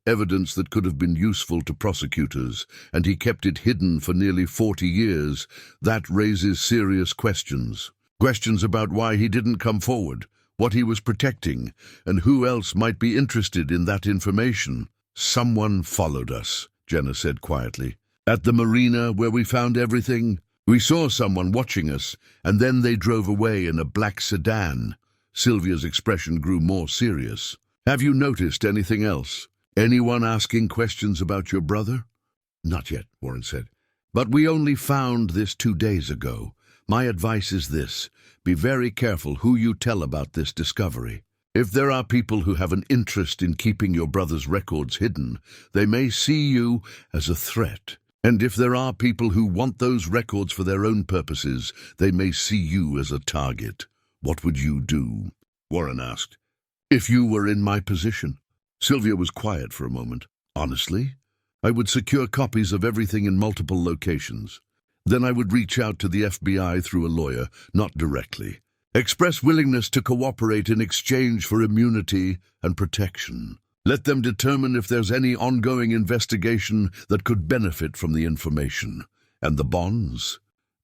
evidence that could have been useful to prosecutors, and he kept it hidden for nearly 40 years, that raises serious questions. Questions about why he didn't come forward, what he was protecting, and who else might be interested in that information." "Someone followed us," Jenna said quietly. "At the marina where we found everything, we saw someone watching us, and then they drove away in a black sedan." Sylvia's expression grew more serious. "Have you noticed anything else? Anyone asking questions about your brother?" "Not yet," Warren said. "But we only found this 2 days ago. My advice is this: be very careful who you tell about this discovery. If there are people who have an interest in keeping your brother's records hidden, they may see you as a threat. And if there are people who want those records for their own purposes, they may see you as a target." "What would you do?" Warren asked. "If you were in my position?" Sylvia was quiet for a moment. "Honestly, I would secure copies of everything in multiple locations. Then I would reach out to the FBI through a lawyer, not directly. Express willingness to cooperate in exchange for immunity and protection. Let them determine if there's any ongoing investigation that could benefit from the information. And the bonds?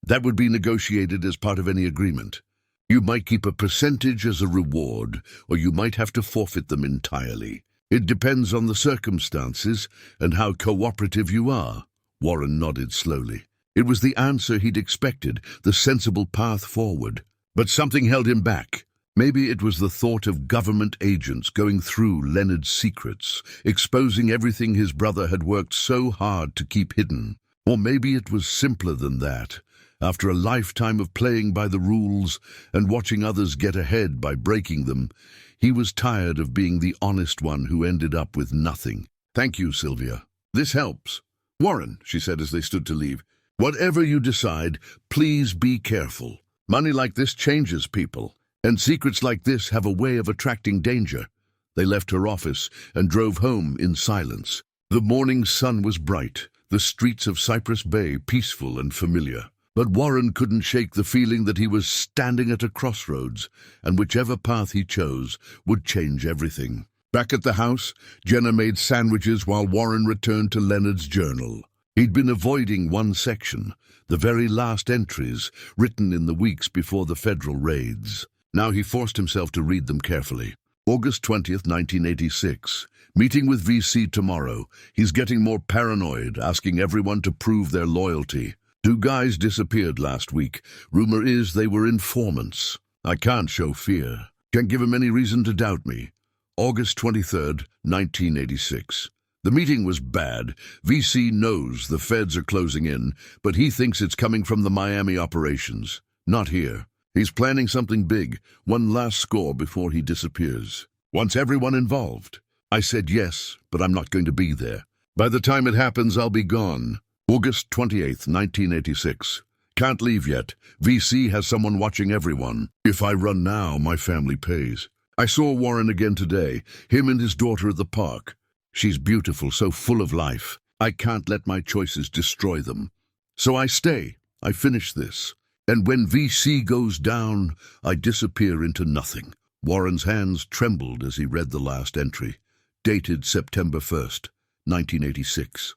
That would be negotiated as part of any agreement. You might keep a percentage as a reward, or you might have to forfeit them entirely. It depends on the circumstances and how cooperative you are." Warren nodded slowly. It was the answer he'd expected, the sensible path forward. But something held him back. Maybe it was the thought of government agents going through Leonard's secrets, exposing everything his brother had worked so hard to keep hidden. Or maybe it was simpler than that. After a lifetime of playing by the rules and watching others get ahead by breaking them, he was tired of being the honest one who ended up with nothing. "Thank you, Sylvia. This helps." "Warren," she said as they stood to leave, "whatever you decide, please be careful. Money like this changes people, and secrets like this have a way of attracting danger." They left her office and drove home in silence. The morning sun was bright, the streets of Cypress Bay peaceful and familiar. But Warren couldn't shake the feeling that he was standing at a crossroads, and whichever path he chose would change everything. Back at the house, Jenna made sandwiches while Warren returned to Leonard's journal. He'd been avoiding one section, the very last entries, written in the weeks before the federal raids. Now he forced himself to read them carefully. August 20th, 1986. Meeting with VC tomorrow. He's getting more paranoid, asking everyone to prove their loyalty. 2 guys disappeared last week. Rumor is they were informants. I can't show fear. Can't give him any reason to doubt me. August 23rd, 1986. The meeting was bad. VC knows the feds are closing in, but he thinks it's coming from the Miami operations. Not here. He's planning something big, one last score before he disappears. Wants everyone involved. I said yes, but I'm not going to be there. By the time it happens, I'll be gone. August 28th, 1986. Can't leave yet. VC has someone watching everyone. If I run now, my family pays. I saw Warren again today, him and his daughter at the park. She's beautiful, so full of life. I can't let my choices destroy them. So I stay. I finish this. And when VC goes down, I disappear into nothing. Warren's hands trembled as he read the last entry. Dated September 1st, 1986,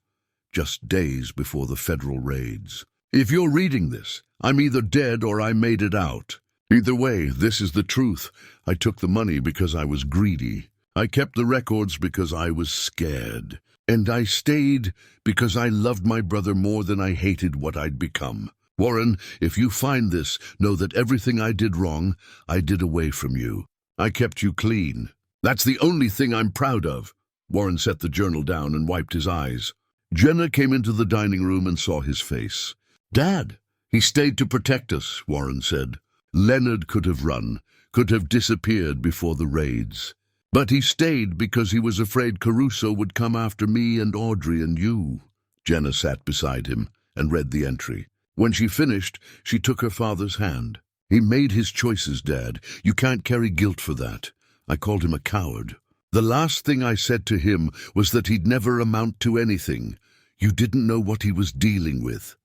just days before the federal raids. If you're reading this, I'm either dead or I made it out. Either way, this is the truth. I took the money because I was greedy. I kept the records because I was scared. And I stayed because I loved my brother more than I hated what I'd become. Warren, if you find this, know that everything I did wrong, I did away from you. I kept you clean. That's the only thing I'm proud of. Warren set the journal down and wiped his eyes. Jenna came into the dining room and saw his face. Dad, he stayed to protect us, Warren said. Leonard could have run, could have disappeared before the raids. But he stayed because he was afraid Caruso would come after me and Audrey and you. Jenna sat beside him and read the entry. When she finished, she took her father's hand. He made his choices, Dad. You can't carry guilt for that. I called him a coward. The last thing I said to him was that he'd never amount to anything. You didn't know what he was dealing with.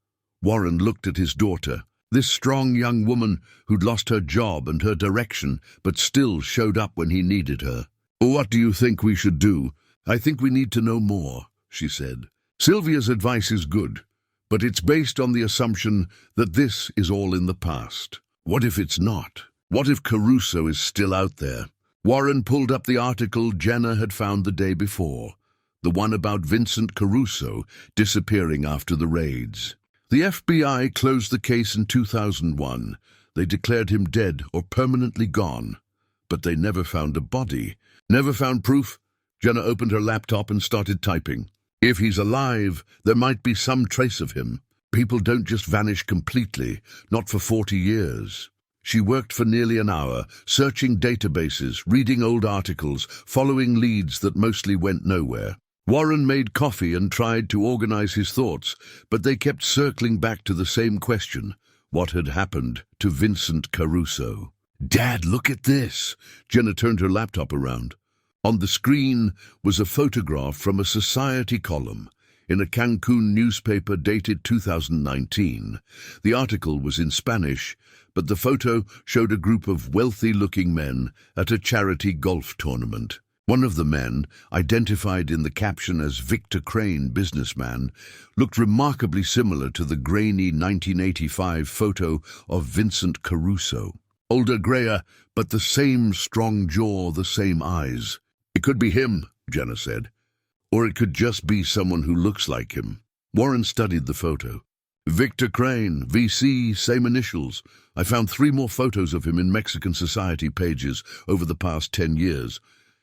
Warren looked at his daughter, this strong young woman who'd lost her job and her direction, but still showed up when he needed her. What do you think we should do? I think we need to know more, she said. Sylvia's advice is good, but it's based on the assumption that this is all in the past. What if it's not? What if Caruso is still out there? Warren pulled up the article Jenna had found the day before, the one about Vincent Caruso disappearing after the raids. The FBI closed the case in 2001. They declared him dead or permanently gone. But they never found a body, never found proof. Jenna opened her laptop and started typing. If he's alive, there might be some trace of him. People don't just vanish completely, not for 40 years. She worked for nearly an hour, searching databases, reading old articles, following leads that mostly went nowhere. Warren made coffee and tried to organize his thoughts, but they kept circling back to the same question. What had happened to Vincent Caruso? Dad, look at this! Jenna turned her laptop around. On the screen was a photograph from a society column in a Cancun newspaper dated 2019. The article was in Spanish, but the photo showed a group of wealthy-looking men at a charity golf tournament. One of the men, identified in the caption as Victor Crane, businessman, looked remarkably similar to the grainy 1985 photo of Vincent Caruso. Older, grayer, but the same strong jaw, the same eyes. It could be him, Jenna said. Or it could just be someone who looks like him. Warren studied the photo. Victor Crane, VC, same initials. I found 3 more photos of him in Mexican society pages over the past 10 years.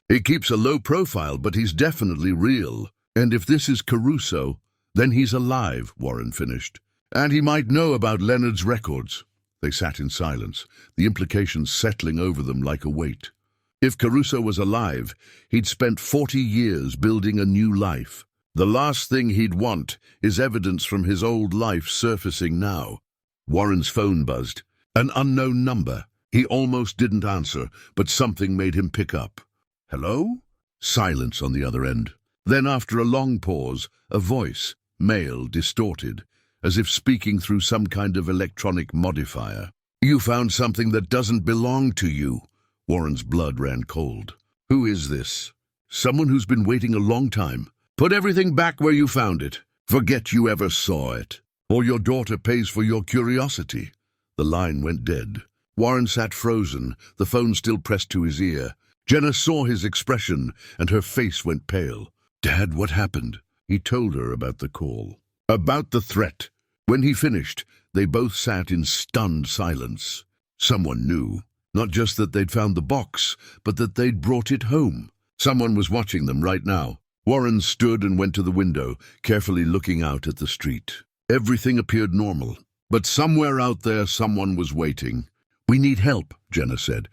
He keeps a low profile, but he's definitely real. And if this is Caruso, then he's alive, Warren finished. And he might know about Leonard's records. They sat in silence, the implications settling over them like a weight. If Caruso was alive, he'd spent 40 years building a new life. The last thing he'd want is evidence from his old life surfacing now. Warren's phone buzzed. An unknown number. He almost didn't answer, but something made him pick up. Hello? Silence on the other end. Then, after a long pause, a voice, male, distorted, as if speaking through some kind of electronic modifier. You found something that doesn't belong to you. Warren's blood ran cold. Who is this? Someone who's been waiting a long time. Put everything back where you found it. Forget you ever saw it. Or your daughter pays for your curiosity. The line went dead. Warren sat frozen, the phone still pressed to his ear. Jenna saw his expression, and her face went pale. Dad, what happened? He told her about the call. About the threat. When he finished, they both sat in stunned silence. Someone knew. Not just that they'd found the box, but that they'd brought it home. Someone was watching them right now. Warren stood and went to the window, carefully looking out at the street. Everything appeared normal. But somewhere out there, someone was waiting. We need help, Jenna said.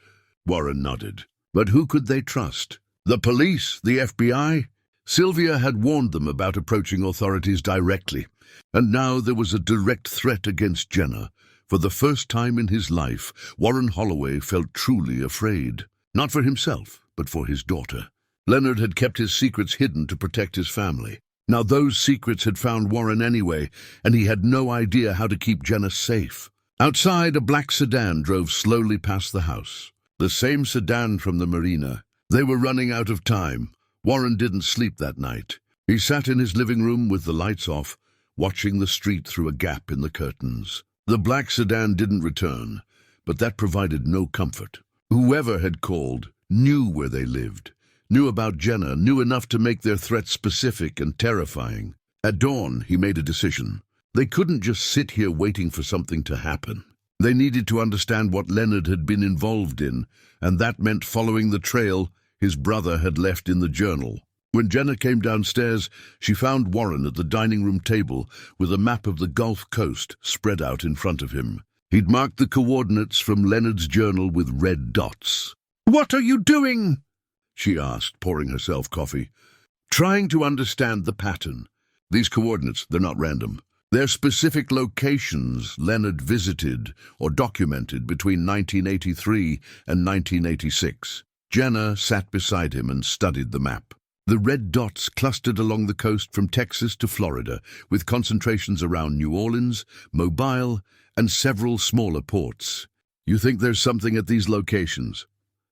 Warren nodded. But who could they trust? The police? The FBI? Sylvia had warned them about approaching authorities directly, and now there was a direct threat against Jenna. For the first time in his life, Warren Holloway felt truly afraid. Not for himself, but for his daughter. Leonard had kept his secrets hidden to protect his family. Now those secrets had found Warren anyway, and he had no idea how to keep Jenna safe. Outside, a black sedan drove slowly past the house. The same sedan from the marina. They were running out of time. Warren didn't sleep that night. He sat in his living room with the lights off, watching the street through a gap in the curtains. The black sedan didn't return, but that provided no comfort. Whoever had called knew where they lived, knew about Jenna, knew enough to make their threat specific and terrifying. At dawn, he made a decision. They couldn't just sit here waiting for something to happen. They needed to understand what Leonard had been involved in, and that meant following the trail his brother had left in the journal. When Jenna came downstairs, she found Warren at the dining room table with a map of the Gulf Coast spread out in front of him. He'd marked the coordinates from Leonard's journal with red dots. "What are you doing?" she asked, pouring herself coffee. "Trying to understand the pattern. These coordinates, they're not random. They're specific locations Leonard visited or documented between 1983 and 1986. Jenna sat beside him and studied the map. The red dots clustered along the coast from Texas to Florida, with concentrations around New Orleans, Mobile, and several smaller ports. "You think there's something at these locations?"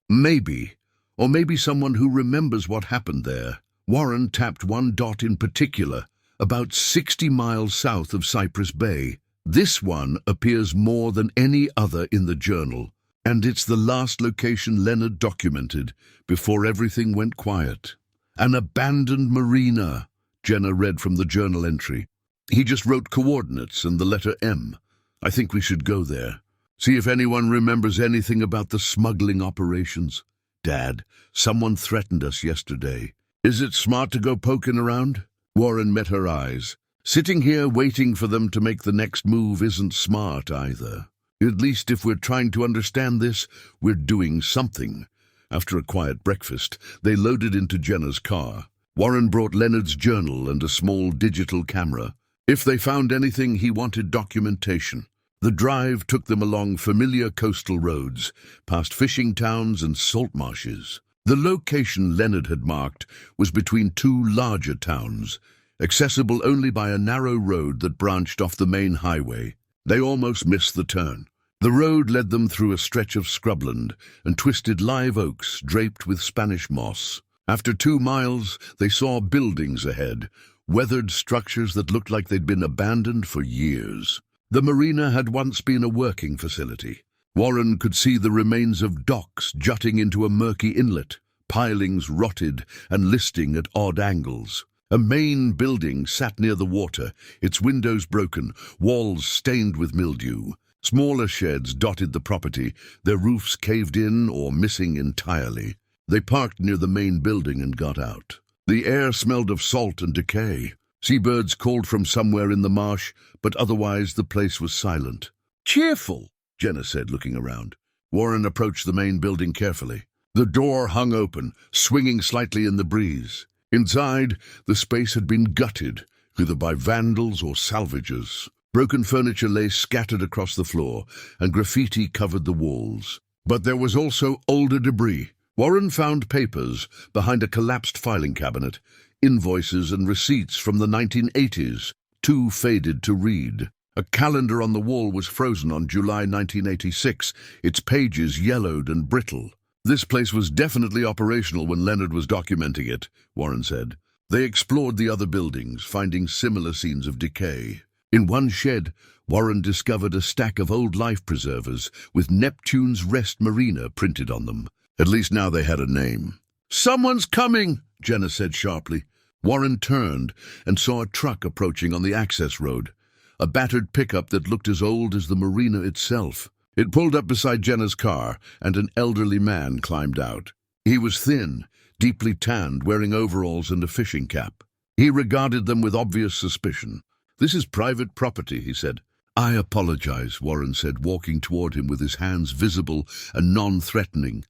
"Maybe. Or maybe someone who remembers what happened there." Warren tapped one dot in particular, about 60 miles south of Cypress Bay. "This one appears more than any other in the journal, and it's the last location Leonard documented before everything went quiet. An abandoned marina," Jenna read from the journal entry. "He just wrote coordinates and the letter M. I think we should go there. See if anyone remembers anything about the smuggling operations. Dad, someone threatened us yesterday. Is it smart to go poking around?" Warren met her eyes. "Sitting here waiting for them to make the next move isn't smart either. At least if we're trying to understand this, we're doing something." After a quiet breakfast, they loaded into Jenna's car. Warren brought Leonard's journal and a small digital camera. If they found anything, he wanted documentation. The drive took them along familiar coastal roads, past fishing towns and salt marshes. The location Leonard had marked was between two larger towns, accessible only by a narrow road that branched off the main highway. They almost missed the turn. The road led them through a stretch of scrubland and twisted live oaks draped with Spanish moss. After 2 miles, they saw buildings ahead, weathered structures that looked like they'd been abandoned for years. The marina had once been a working facility. Warren could see the remains of docks jutting into a murky inlet, pilings rotted and listing at odd angles. A main building sat near the water, its windows broken, walls stained with mildew. Smaller sheds dotted the property, their roofs caved in or missing entirely. They parked near the main building and got out. The air smelled of salt and decay. Seabirds called from somewhere in the marsh, but otherwise the place was silent. "Cheerful," Jenna said, looking around. Warren approached the main building carefully. The door hung open, swinging slightly in the breeze. Inside, the space had been gutted, either by vandals or salvagers. Broken furniture lay scattered across the floor, and graffiti covered the walls. But there was also older debris. Warren found papers behind a collapsed filing cabinet, invoices and receipts from the 1980s, too faded to read. A calendar on the wall was frozen on July 1986, its pages yellowed and brittle. "This place was definitely operational when Leonard was documenting it," Warren said. They explored the other buildings, finding similar scenes of decay. In one shed, Warren discovered a stack of old life preservers with Neptune's Rest Marina printed on them. At least now they had a name. "Someone's coming," Jenna said sharply. Warren turned and saw a truck approaching on the access road, a battered pickup that looked as old as the marina itself. It pulled up beside Jenna's car, and an elderly man climbed out. He was thin, deeply tanned, wearing overalls and a fishing cap. He regarded them with obvious suspicion. "This is private property," he said. "I apologize," Warren said, walking toward him with his hands visible and non-threatening.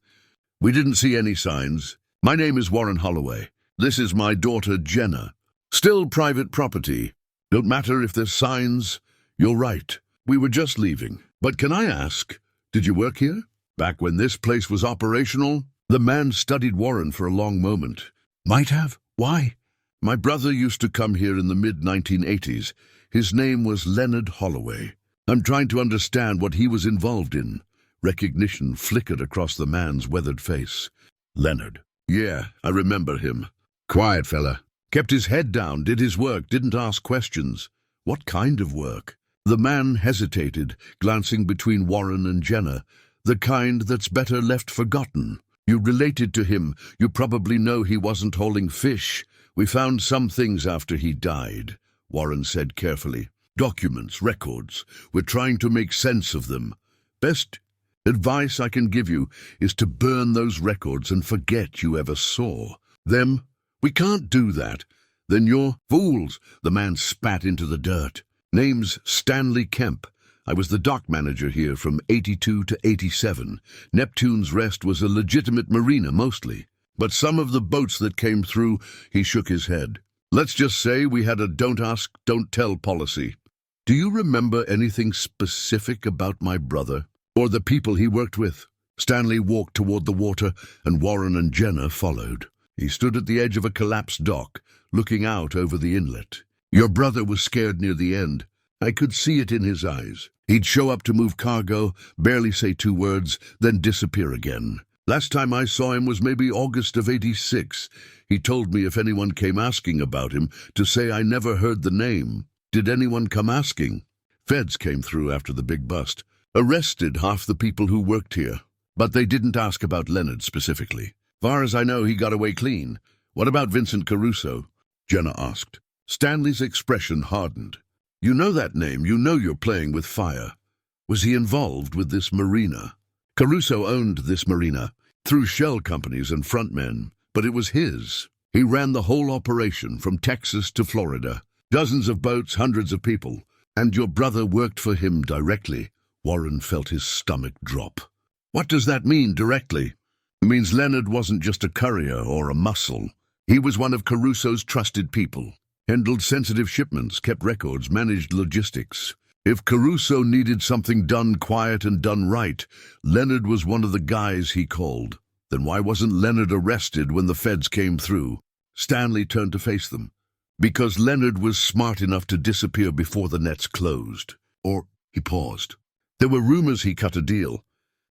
"We didn't see any signs. My name is Warren Holloway. This is my daughter, Jenna. Still private property. Don't matter if there's signs. You're right. We were just leaving. But can I ask, did you work here? Back when this place was operational?" The man studied Warren for a long moment. "Might have. Why?" "My brother used to come here in the mid-1980s. His name was Leonard Holloway. I'm trying to understand what he was involved in." Recognition flickered across the man's weathered face. "Leonard. Yeah, I remember him. Quiet fella. Kept his head down, did his work, didn't ask questions. What kind of work? The man hesitated, glancing between Warren and Jenna. The kind that's better left forgotten. You related to him. You probably know he wasn't hauling fish. We found some things after he died, Warren said carefully. Documents, records. We're trying to make sense of them. Best advice I can give you is to burn those records and forget you ever saw them. We can't do that. Then you're fools. The man spat into the dirt. Name's Stanley Kemp. I was the dock manager here from 82 to 87. Neptune's Rest was a legitimate marina mostly. But some of the boats that came through, he shook his head. Let's just say we had a don't ask, don't tell policy. Do you remember anything specific about my brother or the people he worked with? Stanley walked toward the water and Warren and Jenna followed. He stood at the edge of a collapsed dock, looking out over the inlet. Your brother was scared near the end. I could see it in his eyes. He'd show up to move cargo, barely say 2 words, then disappear again. Last time I saw him was maybe August of 86. He told me if anyone came asking about him, to say I never heard the name. Did anyone come asking? Feds came through after the big bust. Arrested half the people who worked here. But they didn't ask about Leonard specifically. Far as I know, he got away clean. What about Vincent Caruso? Jenna asked. Stanley's expression hardened. You know that name. You know you're playing with fire. Was he involved with this marina? Caruso owned this marina through shell companies and frontmen, but it was his. He ran the whole operation from Texas to Florida. Dozens of boats, hundreds of people. And your brother worked for him directly. Warren felt his stomach drop. What does that mean, directly? It means Leonard wasn't just a courier or a muscle. He was one of Caruso's trusted people. Handled sensitive shipments, kept records, managed logistics. If Caruso needed something done quiet and done right, Leonard was one of the guys he called. Then why wasn't Leonard arrested when the feds came through? Stanley turned to face them. Because Leonard was smart enough to disappear before the nets closed. Or, he paused. There were rumors he cut a deal.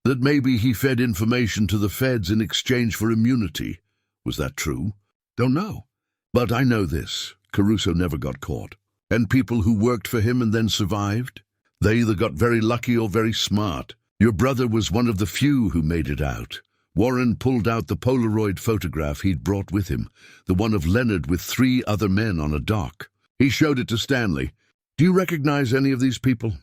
That maybe he fed information to the feds in exchange for immunity. Was that true? Don't know. But I know this. Caruso never got caught. And people who worked for him and then survived? They either got very lucky or very smart. Your brother was one of the few who made it out. Warren pulled out the Polaroid photograph he'd brought with him, the one of Leonard with 3 other men on a dock. He showed it to Stanley. Do you recognize any of these people?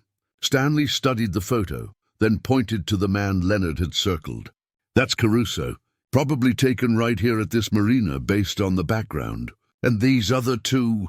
Stanley studied the photo, then pointed to the man Leonard had circled. That's Caruso, probably taken right here at this marina based on the background. And these other 2,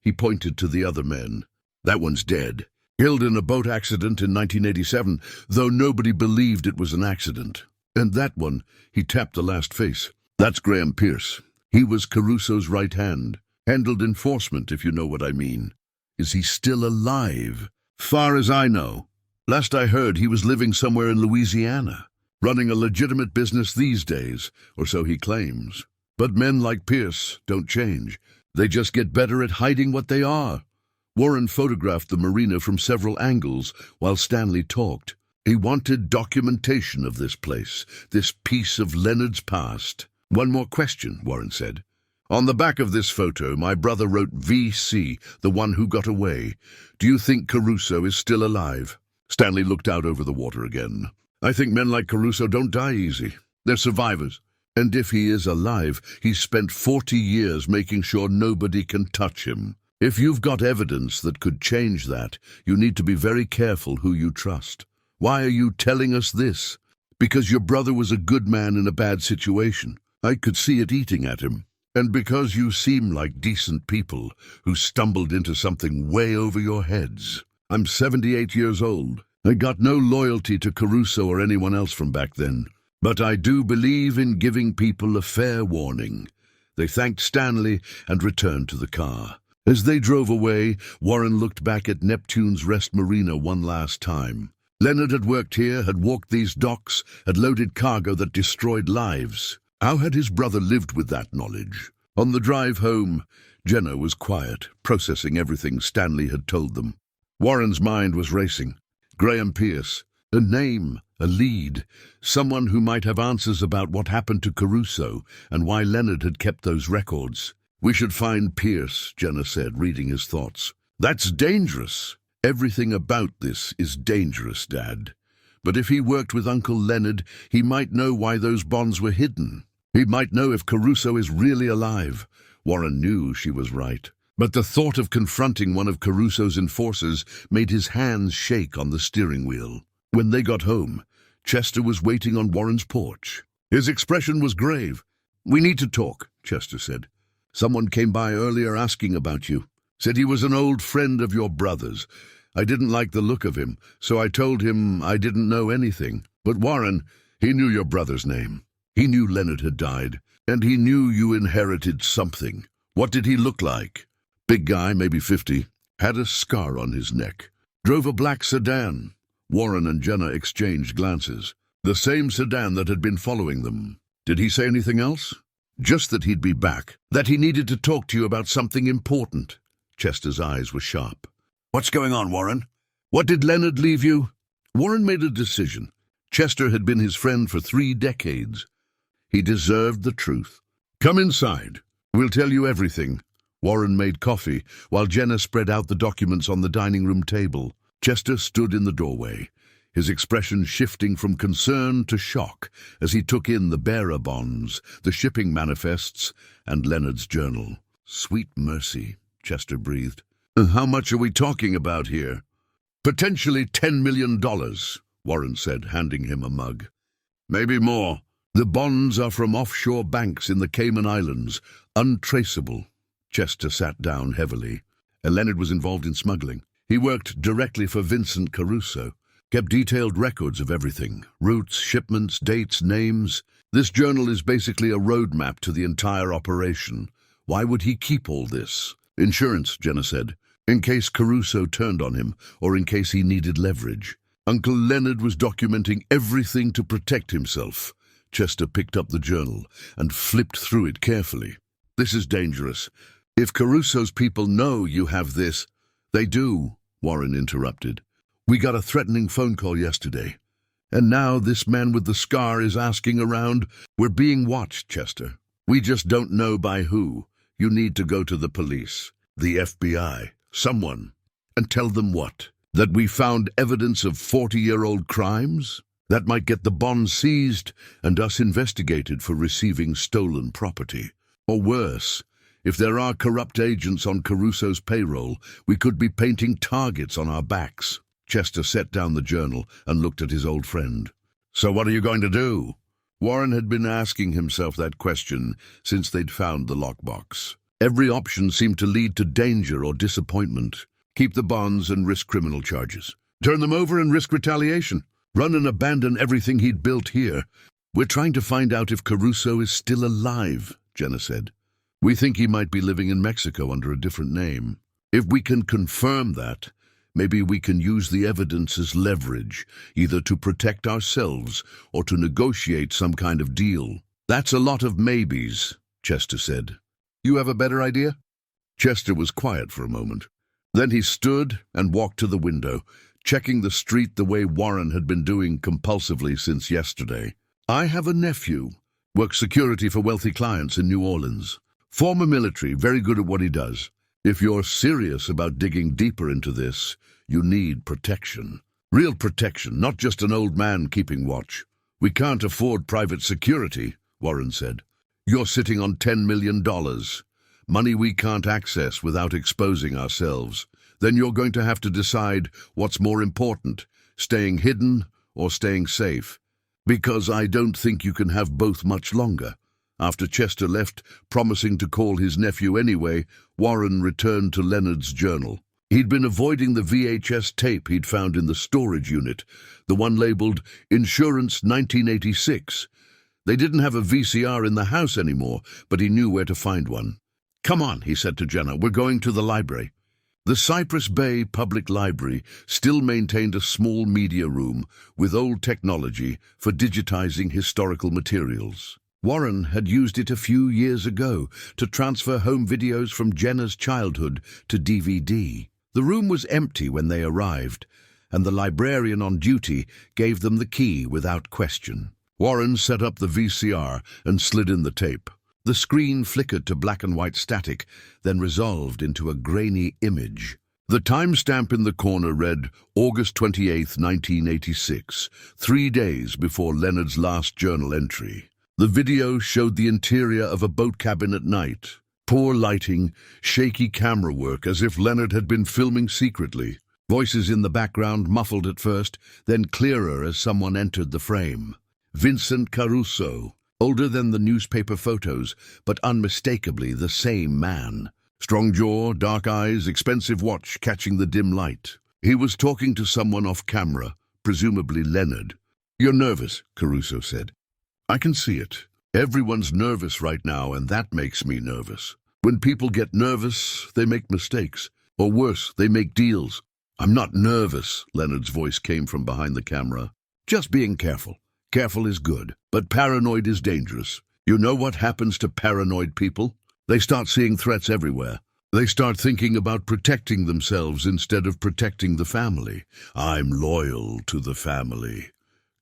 he pointed to the other men. That one's dead. Killed in a boat accident in 1987, though nobody believed it was an accident. And that one, he tapped the last face. That's Graham Pierce. He was Caruso's right hand. Handled enforcement, if you know what I mean. Is he still alive? Far as I know. Last I heard, he was living somewhere in Louisiana. Running a legitimate business these days, or so he claims. But men like Pierce don't change. They just get better at hiding what they are. Warren photographed the marina from several angles while Stanley talked. He wanted documentation of this place, this piece of Leonard's past. One more question, Warren said. On the back of this photo, my brother wrote VC, the one who got away. Do you think Caruso is still alive? Stanley looked out over the water again. I think men like Caruso don't die easy. They're survivors. And if he is alive, he's spent 40 years making sure nobody can touch him. If you've got evidence that could change that, you need to be very careful who you trust. Why are you telling us this? Because your brother was a good man in a bad situation. I could see it eating at him. And because you seem like decent people who stumbled into something way over your heads. I'm 78 years old. I got no loyalty to Caruso or anyone else from back then. But I do believe in giving people a fair warning. They thanked Stanley and returned to the car. As they drove away, Warren looked back at Neptune's Rest Marina one last time. Leonard had worked here, had walked these docks, had loaded cargo that destroyed lives. How had his brother lived with that knowledge? On the drive home, Jenna was quiet, processing everything Stanley had told them. Warren's mind was racing. Graham Pierce, a name, a lead, someone who might have answers about what happened to Caruso and why Leonard had kept those records. We should find Pierce, Jenna said, reading his thoughts. That's dangerous. Everything about this is dangerous, Dad. But if he worked with Uncle Leonard, he might know why those bonds were hidden. He might know if Caruso is really alive. Warren knew she was right. But the thought of confronting one of Caruso's enforcers made his hands shake on the steering wheel. When they got home, Chester was waiting on Warren's porch. His expression was grave. "We need to talk," Chester said. "Someone came by earlier asking about you. Said he was an old friend of your brother's. I didn't like the look of him, so I told him I didn't know anything. But Warren, he knew your brother's name. He knew Leonard had died, and he knew you inherited something. What did he look like?" "Big guy, maybe 50, had a scar on his neck. Drove a black sedan." Warren and Jenna exchanged glances. "The same sedan that had been following them. Did he say anything else?" "Just that he'd be back, that he needed to talk to you about something important." Chester's eyes were sharp. "What's going on, Warren? What did Leonard leave you?" Warren made a decision. Chester had been his friend for 3 decades. He deserved the truth. "Come inside. We'll tell you everything." Warren made coffee, while Jenna spread out the documents on the dining room table. Chester stood in the doorway, his expression shifting from concern to shock as he took in the bearer bonds, the shipping manifests, and Leonard's journal. "Sweet mercy," Chester breathed. "How much are we talking about here?" "Potentially $10 million, Warren said, handing him a mug. "Maybe more. The bonds are from offshore banks in the Cayman Islands, untraceable." Chester sat down heavily. And Leonard was involved in smuggling. He worked directly for Vincent Caruso, kept detailed records of everything, routes, shipments, dates, names. This journal is basically a roadmap to the entire operation. Why would he keep all this? "Insurance," Jenna said, "in case Caruso turned on him, or in case he needed leverage." Uncle Leonard was documenting everything to protect himself. Chester picked up the journal and flipped through it carefully. "This is dangerous. If Caruso's people know you have this—" "They do," Warren interrupted. "We got a threatening phone call yesterday. And now this man with the scar is asking around. We're being watched, Chester. We just don't know by who. You need to go to the police, the FBI, someone, and tell them what? That we found evidence of 40-year-old crimes? That might get the bonds seized and us investigated for receiving stolen property. Or worse, if there are corrupt agents on Caruso's payroll, we could be painting targets on our backs." Chester set down the journal and looked at his old friend. "So what are you going to do?" Warren had been asking himself that question since they'd found the lockbox. Every option seemed to lead to danger or disappointment. Keep the bonds and risk criminal charges. Turn them over and risk retaliation. Run and abandon everything he'd built here. "We're trying to find out if Caruso is still alive," Jenna said. "We think he might be living in Mexico under a different name. If we can confirm that, maybe we can use the evidence as leverage, either to protect ourselves or to negotiate some kind of deal." "That's a lot of maybes," Chester said. "You have a better idea?" Chester was quiet for a moment. Then he stood and walked to the window, checking the street the way Warren had been doing compulsively since yesterday. "I have a nephew, works security for wealthy clients in New Orleans. Former military, very good at what he does. If you're serious about digging deeper into this, you need protection. Real protection, not just an old man keeping watch." "We can't afford private security," Warren said. "You're sitting on $10 million, money we can't access without exposing ourselves. Then you're going to have to decide what's more important, staying hidden or staying safe. Because I don't think you can have both much longer." After Chester left, promising to call his nephew anyway, Warren returned to Leonard's journal. He'd been avoiding the VHS tape he'd found in the storage unit, the one labeled Insurance 1986. They didn't have a VCR in the house anymore, but he knew where to find one. "Come on," he said to Jenna, "we're going to the library." The Cypress Bay Public Library still maintained a small media room with old technology for digitizing historical materials. Warren had used it a few years ago to transfer home videos from Jenna's childhood to DVD. The room was empty when they arrived, and the librarian on duty gave them the key without question. Warren set up the VCR and slid in the tape. The screen flickered to black and white static, then resolved into a grainy image. The timestamp in the corner read August 28, 1986, 3 days before Leonard's last journal entry. The video showed the interior of a boat cabin at night. Poor lighting, shaky camera work, as if Leonard had been filming secretly. Voices in the background muffled at first, then clearer as someone entered the frame. Vincent Caruso, older than the newspaper photos, but unmistakably the same man. Strong jaw, dark eyes, expensive watch catching the dim light. He was talking to someone off camera, presumably Leonard. "You're nervous," Caruso said. "I can see it. Everyone's nervous right now, and that makes me nervous. When people get nervous, they make mistakes. Or worse, they make deals." "I'm not nervous," Leonard's voice came from behind the camera. "Just being careful. Careful is good, but paranoid is dangerous. You know what happens to paranoid people? They start seeing threats everywhere. They start thinking about protecting themselves instead of protecting the family. I'm loyal to the family."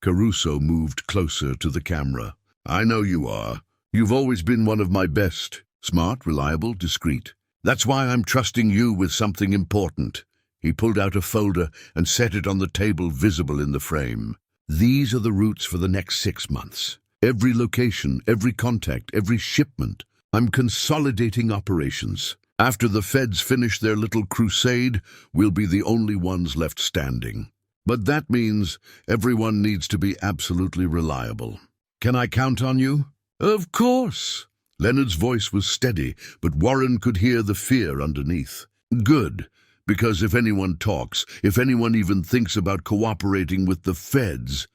Caruso moved closer to the camera. "I know you are. You've always been one of my best. Smart, reliable, discreet. That's why I'm trusting you with something important." He pulled out a folder and set it on the table, visible in the frame. "These are the routes for the next 6 months. Every location, every contact, every shipment. I'm consolidating operations. After the feds finish their little crusade, we'll be the only ones left standing. But that means everyone needs to be absolutely reliable. Can I count on you?" "Of course." Leonard's voice was steady, but Warren could hear the fear underneath. "Good. Because if anyone talks, if anyone even thinks about cooperating with the feds—"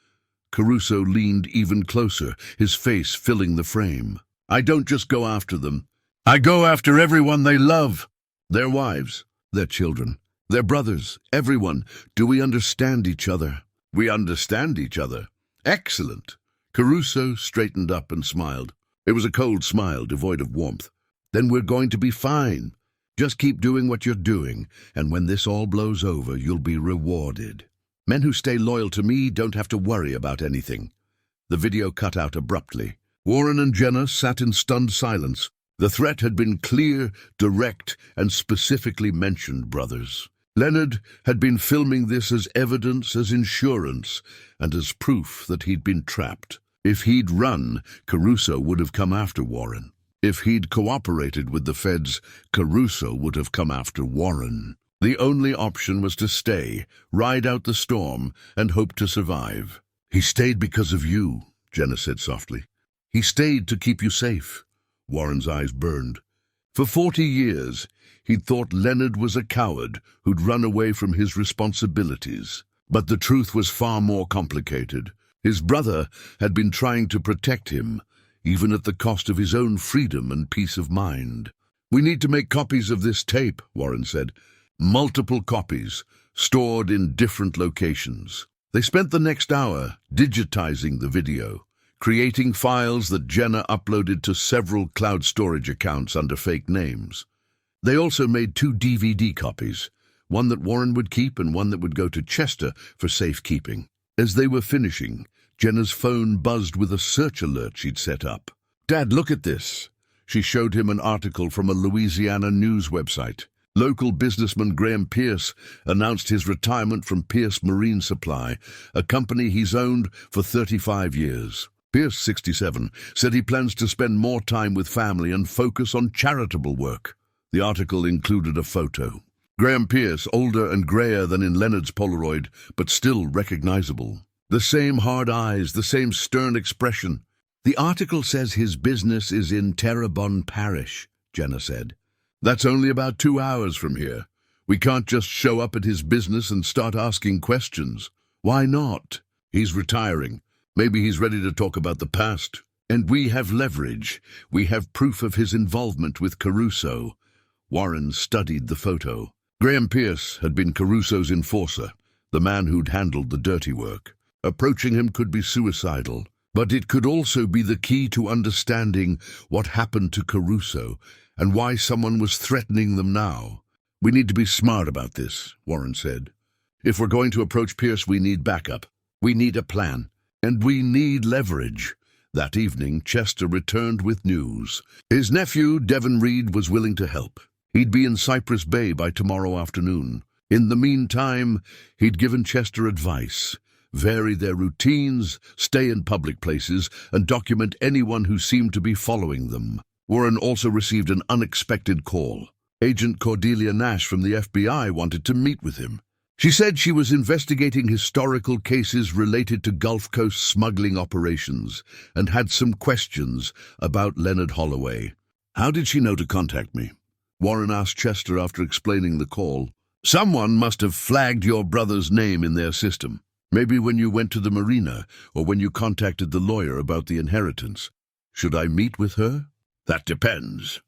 Caruso leaned even closer, his face filling the frame. "I don't just go after them. I go after everyone they love. Their wives, their children, their brothers, everyone. Do we understand each other?" "We understand each other." "Excellent." Caruso straightened up and smiled. It was a cold smile, devoid of warmth. "Then we're going to be fine. Just keep doing what you're doing, and when this all blows over, you'll be rewarded. Men who stay loyal to me don't have to worry about anything." The video cut out abruptly. Warren and Jenna sat in stunned silence. The threat had been clear, direct, and specifically mentioned brothers. Leonard had been filming this as evidence, as insurance, and as proof that he'd been trapped. If he'd run, Caruso would have come after Warren. If he'd cooperated with the feds, Caruso would have come after Warren. The only option was to stay, ride out the storm, and hope to survive. "He stayed because of you," Jenna said softly. "He stayed to keep you safe." Warren's eyes burned. For 40 years, he'd thought Leonard was a coward who'd run away from his responsibilities. But the truth was far more complicated. His brother had been trying to protect him, even at the cost of his own freedom and peace of mind. "We need to make copies of this tape," Warren said. "Multiple copies, stored in different locations." They spent the next hour digitizing the video, creating files that Jenna uploaded to several cloud storage accounts under fake names. They also made 2 DVD copies, one that Warren would keep and one that would go to Chester for safekeeping. As they were finishing, Jenna's phone buzzed with a search alert she'd set up. "Dad, look at this." She showed him an article from a Louisiana news website. Local businessman Graham Pierce announced his retirement from Pierce Marine Supply, a company he's owned for 35 years. Pierce, 67, said he plans to spend more time with family and focus on charitable work. The article included a photo. Graham Pierce, older and grayer than in Leonard's Polaroid, but still recognizable. The same hard eyes, the same stern expression. "The article says his business is in Terrebonne Parish," Jenna said. "That's only about 2 hours from here. We can't just show up at his business and start asking questions." "Why not?" "He's retiring. Maybe he's ready to talk about the past. And we have leverage. We have proof of his involvement with Caruso." Warren studied the photo. Graham Pierce had been Caruso's enforcer, the man who'd handled the dirty work. Approaching him could be suicidal, but it could also be the key to understanding what happened to Caruso and why someone was threatening them now. "We need to be smart about this," Warren said. "If we're going to approach Pierce, we need backup. We need a plan. And we need leverage. That evening, Chester returned with news. His nephew, Devon Reed, was willing to help. He'd be in Cypress Bay by tomorrow afternoon. In the meantime, he'd given Chester advice. Vary their routines, stay in public places, and document anyone who seemed to be following them. Warren also received an unexpected call. Agent Cordelia Nash from the FBI wanted to meet with him. She said she was investigating historical cases related to Gulf Coast smuggling operations and had some questions about Leonard Holloway. How did she know to contact me? Warren asked Chester after explaining the call. Someone must have flagged your brother's name in their system. Maybe when you went to the marina or when you contacted the lawyer about the inheritance. Should I meet with her? That depends.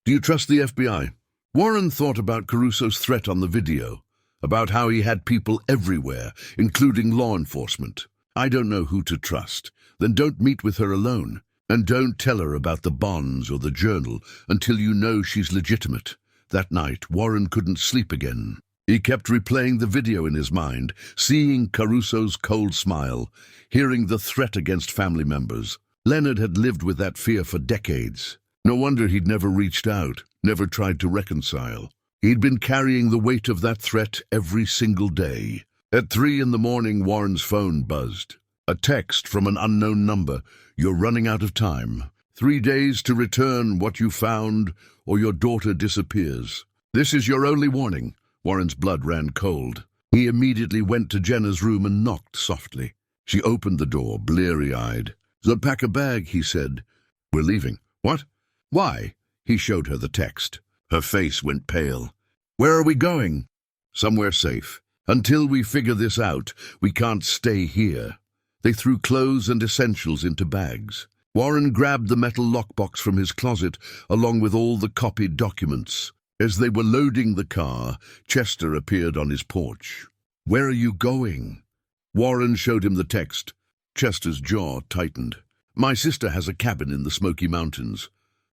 Do you trust the FBI? Warren thought about Caruso's threat on the video, about how he had people everywhere, including law enforcement. I don't know who to trust. Then don't meet with her alone. And don't tell her about the bonds or the journal until you know she's legitimate. That night, Warren couldn't sleep again. He kept replaying the video in his mind, seeing Caruso's cold smile, hearing the threat against family members. Leonard had lived with that fear for decades. No wonder he'd never reached out, never tried to reconcile. He'd been carrying the weight of that threat every single day. At 3 a.m, Warren's phone buzzed. A text from an unknown number. You're running out of time. 3 days to return what you found, or your daughter disappears. This is your only warning. Warren's blood ran cold. He immediately went to Jenna's room and knocked softly. She opened the door, bleary-eyed. Pack a bag, he said. We're leaving. What? Why? He showed her the text. Her face went pale. Where are we going? Somewhere safe. Until we figure this out, we can't stay here. They threw clothes and essentials into bags. Warren grabbed the metal lockbox from his closet, along with all the copied documents. As they were loading the car, Chester appeared on his porch. Where are you going? Warren showed him the text. Chester's jaw tightened. My sister has a cabin in the Smoky Mountains.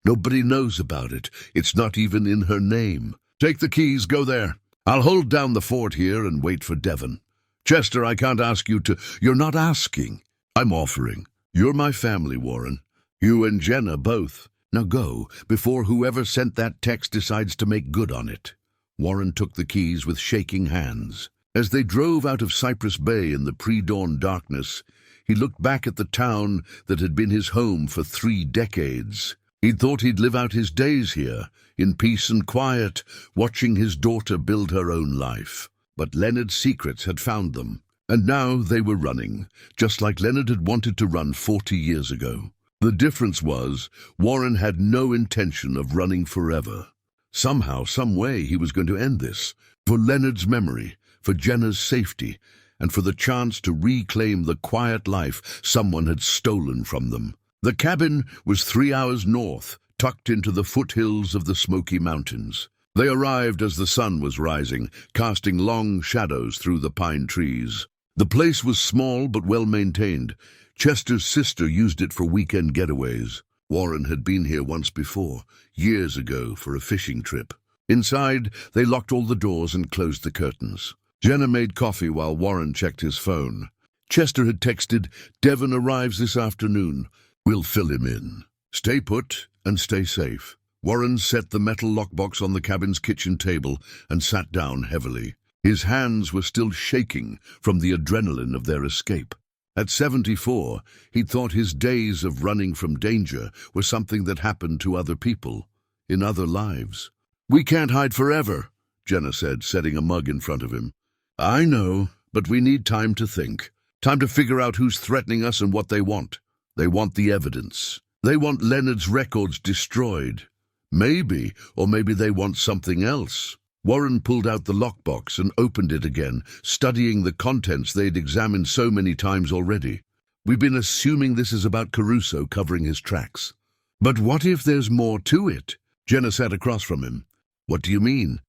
Nobody knows about it. It's not even in her name. Take the keys, go there. I'll hold down the fort here and wait for Devon. Chester, I can't ask you to... You're not asking. I'm offering. You're my family, Warren. You and Jenna both. Now go, before whoever sent that text decides to make good on it. Warren took the keys with shaking hands. As they drove out of Cypress Bay in the pre-dawn darkness, he looked back at the town that had been his home for 3 decades. He'd thought he'd live out his days here, in peace and quiet, watching his daughter build her own life. But Leonard's secrets had found them, and now they were running, just like Leonard had wanted to run 40 years ago. The difference was, Warren had no intention of running forever. Somehow, some way, he was going to end this, for Leonard's memory, for Jenna's safety, and for the chance to reclaim the quiet life someone had stolen from them. The cabin was 3 hours north, tucked into the foothills of the Smoky Mountains. They arrived as the sun was rising, casting long shadows through the pine trees. The place was small but well-maintained. Chester's sister used it for weekend getaways. Warren had been here once before, years ago, for a fishing trip. Inside, they locked all the doors and closed the curtains. Jenna made coffee while Warren checked his phone. Chester had texted, Devon arrives this afternoon. We'll fill him in. Stay put and stay safe. Warren set the metal lockbox on the cabin's kitchen table and sat down heavily. His hands were still shaking from the adrenaline of their escape. At 74, he'd thought his days of running from danger were something that happened to other people, in other lives. We can't hide forever, Jenna said, setting a mug in front of him. I know, but we need time to think. Time to figure out who's threatening us and what they want. They want the evidence. They want Leonard's records destroyed. Maybe, or maybe they want something else. Warren pulled out the lockbox and opened it again, studying the contents they'd examined so many times already. We've been assuming this is about Caruso covering his tracks. But what if there's more to it? Jenna sat across from him. What do you mean?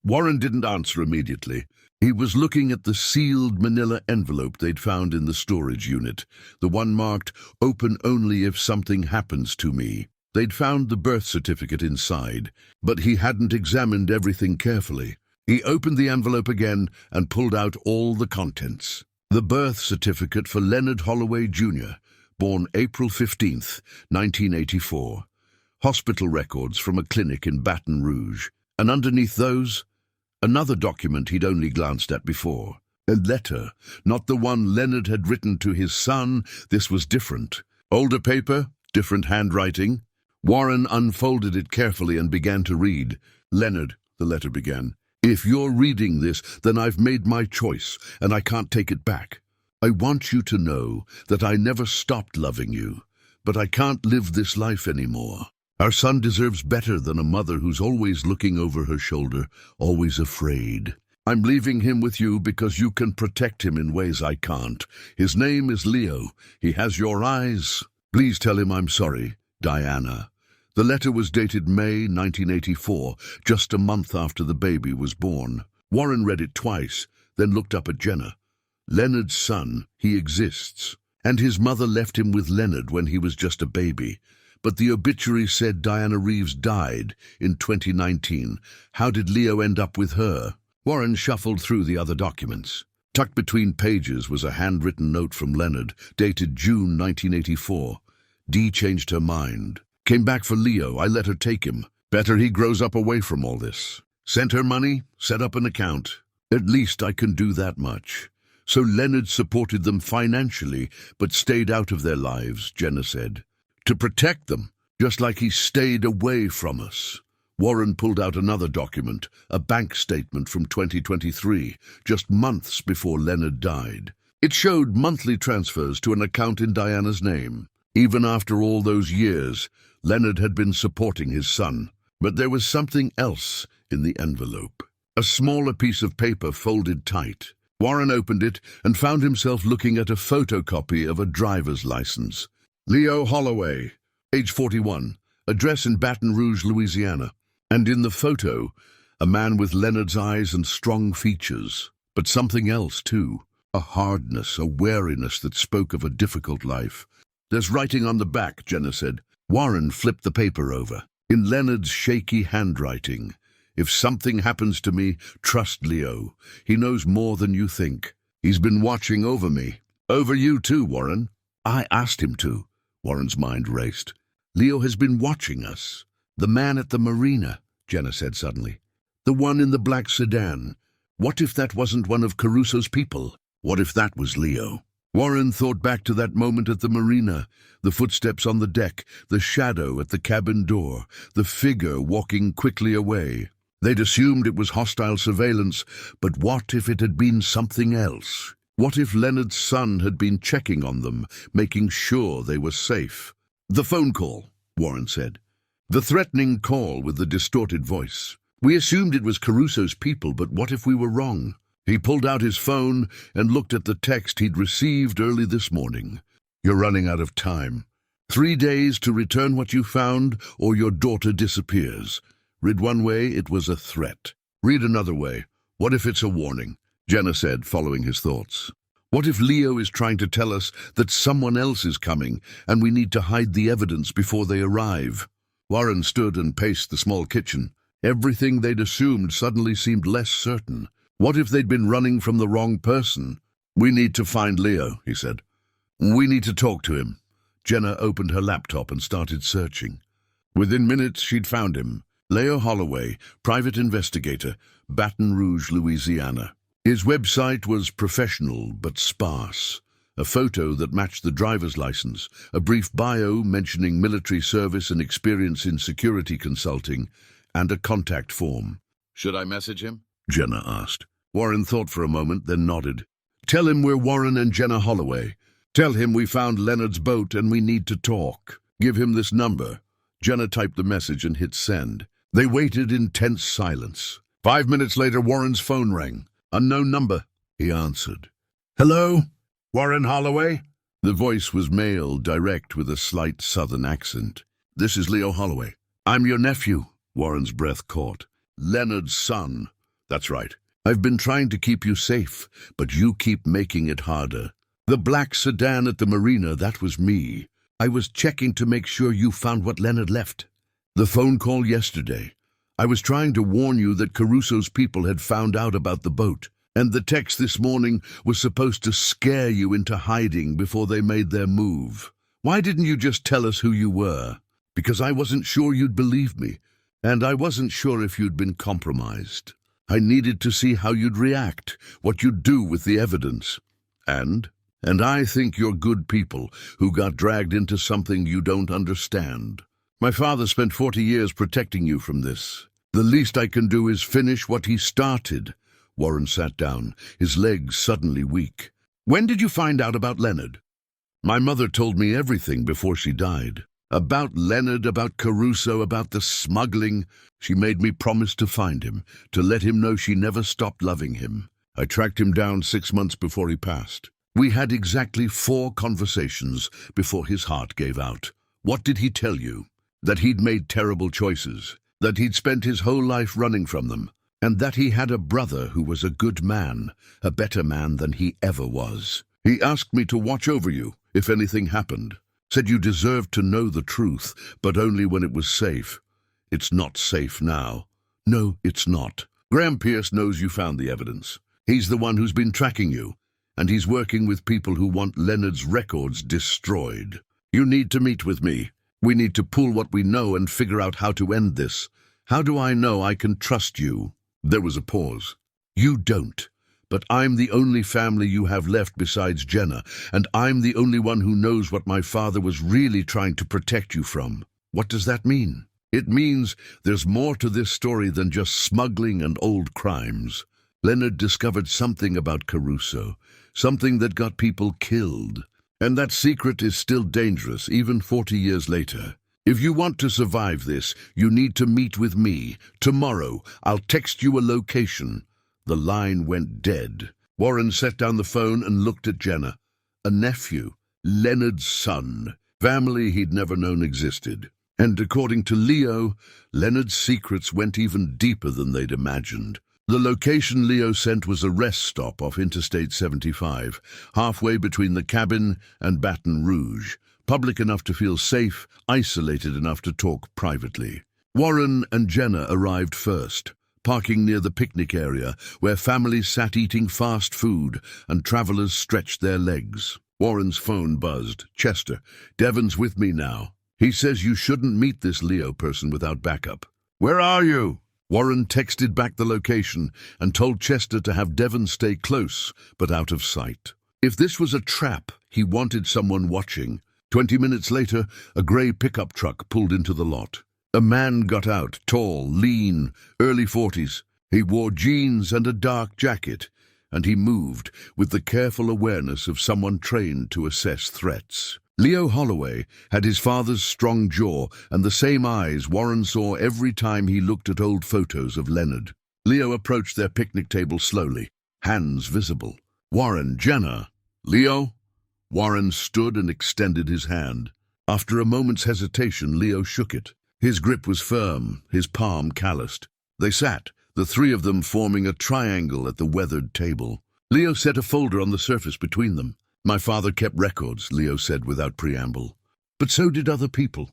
Warren didn't answer immediately. He was looking at the sealed manila envelope they'd found in the storage unit, the one marked, "Open only if something happens to me." They'd found the birth certificate inside, but he hadn't examined everything carefully. He opened the envelope again and pulled out all the contents. The birth certificate for Leonard Holloway, Jr., born April 15th, 1984. Hospital records from a clinic in Baton Rouge. And underneath those, another document he'd only glanced at before. A letter, not the one Leonard had written to his son. This was different. Older paper, different handwriting. Warren unfolded it carefully and began to read. "Leonard," the letter began, "if you're reading this, then I've made my choice, and I can't take it back. I want you to know that I never stopped loving you, but I can't live this life anymore. Our son deserves better than a mother who's always looking over her shoulder, always afraid. I'm leaving him with you because you can protect him in ways I can't. His name is Leo. He has your eyes. Please tell him I'm sorry. Diana." The letter was dated May 1984, just a month after the baby was born. Warren read it twice, then looked up at Jenna. Leonard's son, he exists. And his mother left him with Leonard when he was just a baby. But the obituary said Diana Reeves died in 2019. How did Leo end up with her? Warren shuffled through the other documents. Tucked between pages was a handwritten note from Leonard, dated June 1984. Dee changed her mind. "Came back for Leo. I let her take him. Better he grows up away from all this. Sent her money, set up an account. At least I can do that much." So Leonard supported them financially, but stayed out of their lives, Jenna said. "To protect them, just like he stayed away from us." Warren pulled out another document, a bank statement from 2023, just months before Leonard died. It showed monthly transfers to an account in Diana's name. Even after all those years, Leonard had been supporting his son. But there was something else in the envelope. A smaller piece of paper folded tight. Warren opened it and found himself looking at a photocopy of a driver's license. "Leo Holloway, age 41, address in Baton Rouge, Louisiana." And in the photo, a man with Leonard's eyes and strong features. But something else, too. A hardness, a wariness that spoke of a difficult life. "There's writing on the back," Jenna said. Warren flipped the paper over. In Leonard's shaky handwriting. "If something happens to me, trust Leo. He knows more than you think. He's been watching over me. Over you too, Warren." "I asked him to." Warren's mind raced. "Leo has been watching us." "The man at the marina," Jenna said suddenly. "The one in the black sedan. What if that wasn't one of Caruso's people? What if that was Leo?" Warren thought back to that moment at the marina, the footsteps on the deck, the shadow at the cabin door, the figure walking quickly away. They'd assumed it was hostile surveillance, but what if it had been something else? What if Leonard's son had been checking on them, making sure they were safe? "The phone call," Warren said. The threatening call with the distorted voice. "We assumed it was Caruso's people, but what if we were wrong?" He pulled out his phone and looked at the text he'd received early this morning. "You're running out of time. 3 days to return what you found, or your daughter disappears." Read one way, it was a threat. Read another way. What if it's a warning? Jenna said, following his thoughts. What if Leo is trying to tell us that someone else is coming, and we need to hide the evidence before they arrive? Warren stood and paced the small kitchen. Everything they'd assumed suddenly seemed less certain. What if they'd been running from the wrong person? "We need to find Leo," he said. "We need to talk to him." Jenna opened her laptop and started searching. Within minutes, she'd found him. Leo Holloway, private investigator, Baton Rouge, Louisiana. His website was professional but sparse. A photo that matched the driver's license, a brief bio mentioning military service and experience in security consulting, and a contact form. "Should I message him?" Jenna asked. Warren thought for a moment, then nodded. "Tell him we're Warren and Jenna Holloway. Tell him we found Leonard's boat and we need to talk. Give him this number." Jenna typed the message and hit send. They waited in tense silence. 5 minutes later, Warren's phone rang. "Unknown number," he answered. "Hello? Warren Holloway?" The voice was male, direct, with a slight southern accent. "This is Leo Holloway." "I'm your nephew." Warren's breath caught. "Leonard's son." "That's right. I've been trying to keep you safe, but you keep making it harder. The black sedan at the marina, that was me. I was checking to make sure you found what Leonard left. The phone call yesterday. I was trying to warn you that Caruso's people had found out about the boat, and the text this morning was supposed to scare you into hiding before they made their move. Why didn't you just tell us who you were? Because I wasn't sure you'd believe me, and I wasn't sure if you'd been compromised. I needed to see how you'd react, what you'd do with the evidence. And I think you're good people who got dragged into something you don't understand. My father spent 40 years protecting you from this. The least I can do is finish what he started. Warren sat down, his legs suddenly weak. When did you find out about Leonard? My mother told me everything before she died. About Leonard, about Caruso, about the smuggling. She made me promise to find him, to let him know she never stopped loving him. I tracked him down 6 months before he passed. We had exactly 4 conversations before his heart gave out. What did he tell you? That he'd made terrible choices, that he'd spent his whole life running from them, and that he had a brother who was a good man, a better man than he ever was. He asked me to watch over you if anything happened. Said you deserved to know the truth, but only when it was safe. It's not safe now. No, it's not. Graham Pierce knows you found the evidence. He's the one who's been tracking you, and he's working with people who want Leonard's records destroyed. You need to meet with me. We need to pool what we know and figure out how to end this. How do I know I can trust you? There was a pause. You don't. But I'm the only family you have left besides Jenna, and I'm the only one who knows what my father was really trying to protect you from. What does that mean? It means there's more to this story than just smuggling and old crimes. Leonard discovered something about Caruso, something that got people killed. And that secret is still dangerous, even 40 years later. If you want to survive this, you need to meet with me. Tomorrow, I'll text you a location. The line went dead. Warren set down the phone and looked at Jenna. A nephew, Leonard's son, family he'd never known existed. And according to Leo, Leonard's secrets went even deeper than they'd imagined. The location Leo sent was a rest stop off Interstate 75, halfway between the cabin and Baton Rouge, public enough to feel safe, isolated enough to talk privately. Warren and Jenna arrived first, parking near the picnic area where families sat eating fast food and travelers stretched their legs. Warren's phone buzzed. Chester, Devon's with me now. He says you shouldn't meet this Leo person without backup. Where are you? Warren texted back the location and told Chester to have Devon stay close, but out of sight. If this was a trap, he wanted someone watching. 20 minutes later, a grey pickup truck pulled into the lot. A man got out, tall, lean, early 40s. He wore jeans and a dark jacket, and he moved with the careful awareness of someone trained to assess threats. Leo Holloway had his father's strong jaw and the same eyes Warren saw every time he looked at old photos of Leonard. Leo approached their picnic table slowly, hands visible. Warren, Jenna. Leo? Warren stood and extended his hand. After a moment's hesitation, Leo shook it. His grip was firm, his palm calloused. They sat, the 3 of them forming a triangle at the weathered table. Leo set a folder on the surface between them. My father kept records, Leo said without preamble. But so did other people.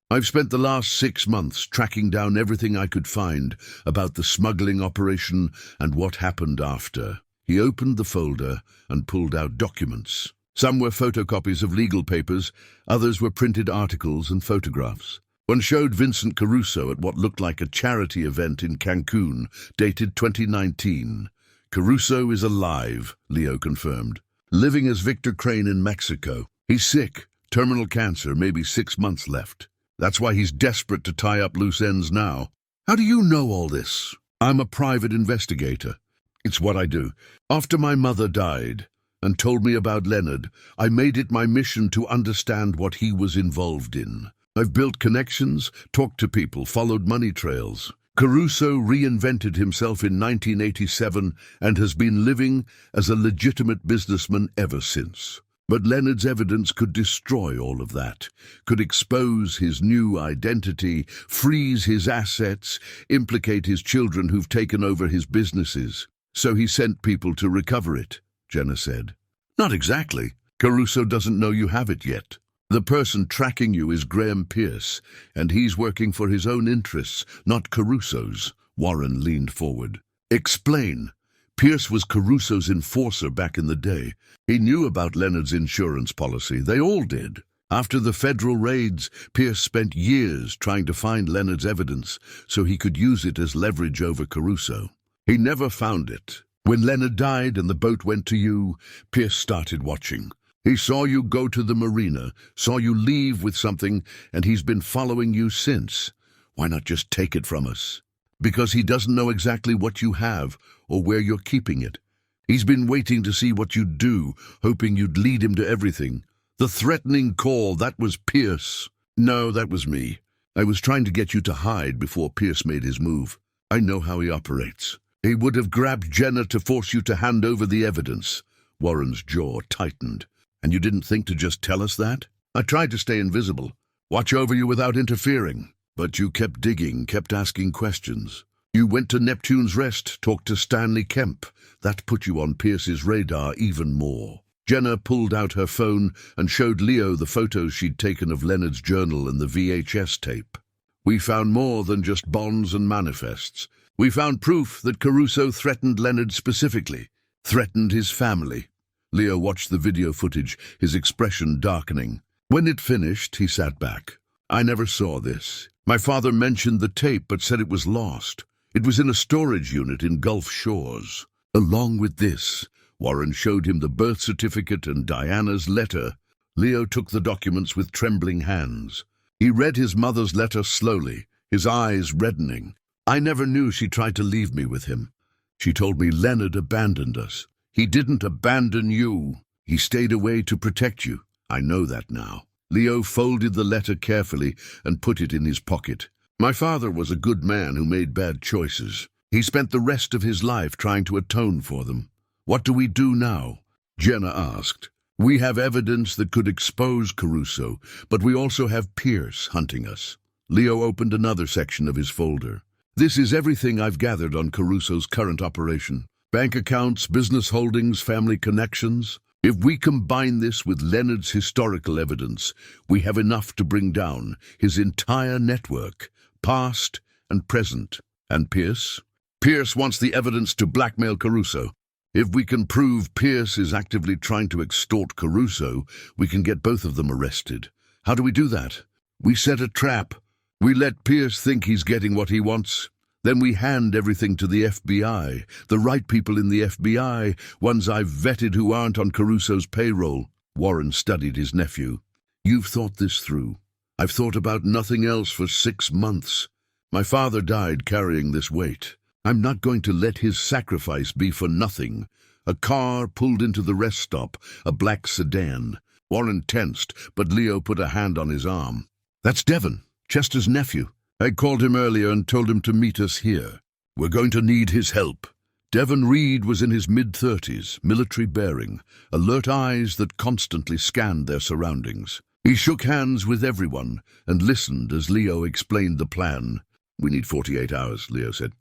I've spent the last 6 months tracking down everything I could find about the smuggling operation and what happened after. He opened the folder and pulled out documents. Some were photocopies of legal papers, others were printed articles and photographs. One showed Vincent Caruso at what looked like a charity event in Cancun, dated 2019. Caruso is alive, Leo confirmed. Living as Victor Crane in Mexico. He's sick, terminal cancer, maybe 6 months left. That's why he's desperate to tie up loose ends now. How do you know all this? I'm a private investigator. It's what I do. After my mother died and told me about Leonard, I made it my mission to understand what he was involved in. I've built connections, talked to people, followed money trails. Caruso reinvented himself in 1987 and has been living as a legitimate businessman ever since. But Leonard's evidence could destroy all of that, could expose his new identity, freeze his assets, implicate his children who've taken over his businesses. So he sent people to recover it, Jenna said. Not exactly. Caruso doesn't know you have it yet. The person tracking you is Graham Pierce, and he's working for his own interests, not Caruso's. Warren leaned forward. Explain. Pierce was Caruso's enforcer back in the day. He knew about Leonard's insurance policy. They all did. After the federal raids, Pierce spent years trying to find Leonard's evidence so he could use it as leverage over Caruso. He never found it. When Leonard died and the boat went to you, Pierce started watching. He saw you go to the marina, saw you leave with something, and he's been following you since. Why not just take it from us? Because he doesn't know exactly what you have or where you're keeping it. He's been waiting to see what you'd do, hoping you'd lead him to everything. The threatening call, that was Pierce. No, that was me. I was trying to get you to hide before Pierce made his move. I know how he operates. He would have grabbed Jenna to force you to hand over the evidence. Warren's jaw tightened. And you didn't think to just tell us that? I tried to stay invisible, watch over you without interfering. But you kept digging, kept asking questions. You went to Neptune's Rest, talked to Stanley Kemp. That put you on Pierce's radar even more. Jenna pulled out her phone and showed Leo the photos she'd taken of Leonard's journal and the VHS tape. We found more than just bonds and manifests. We found proof that Caruso threatened Leonard specifically, threatened his family. Leo watched the video footage, his expression darkening. When it finished, he sat back. I never saw this. My father mentioned the tape but said it was lost. It was in a storage unit in Gulf Shores. Along with this, Warren showed him the birth certificate and Diana's letter. Leo took the documents with trembling hands. He read his mother's letter slowly, his eyes reddening. I never knew she tried to leave me with him. She told me Leonard abandoned us. He didn't abandon you. He stayed away to protect you. I know that now. Leo folded the letter carefully and put it in his pocket. My father was a good man who made bad choices. He spent the rest of his life trying to atone for them. What do we do now? Jenna asked. We have evidence that could expose Caruso, but we also have Pierce hunting us. Leo opened another section of his folder. This is everything I've gathered on Caruso's current operation. Bank accounts, business holdings, family connections. If we combine this with Leonard's historical evidence, we have enough to bring down his entire network, past and present. And Pierce? Pierce wants the evidence to blackmail Caruso. If we can prove Pierce is actively trying to extort Caruso, we can get both of them arrested. How do we do that? We set a trap. We let Pierce think he's getting what he wants. Then we hand everything to the FBI, the right people in the FBI, ones I've vetted who aren't on Caruso's payroll. Warren studied his nephew. You've thought this through. I've thought about nothing else for 6 months. My father died carrying this weight. I'm not going to let his sacrifice be for nothing. A car pulled into the rest stop, a black sedan. Warren tensed, but Leo put a hand on his arm. That's Devon, Chester's nephew. I called him earlier and told him to meet us here. We're going to need his help. Devon Reed was in his mid-30s, military bearing, alert eyes that constantly scanned their surroundings. He shook hands with everyone and listened as Leo explained the plan. We need 48 hours, Leo said.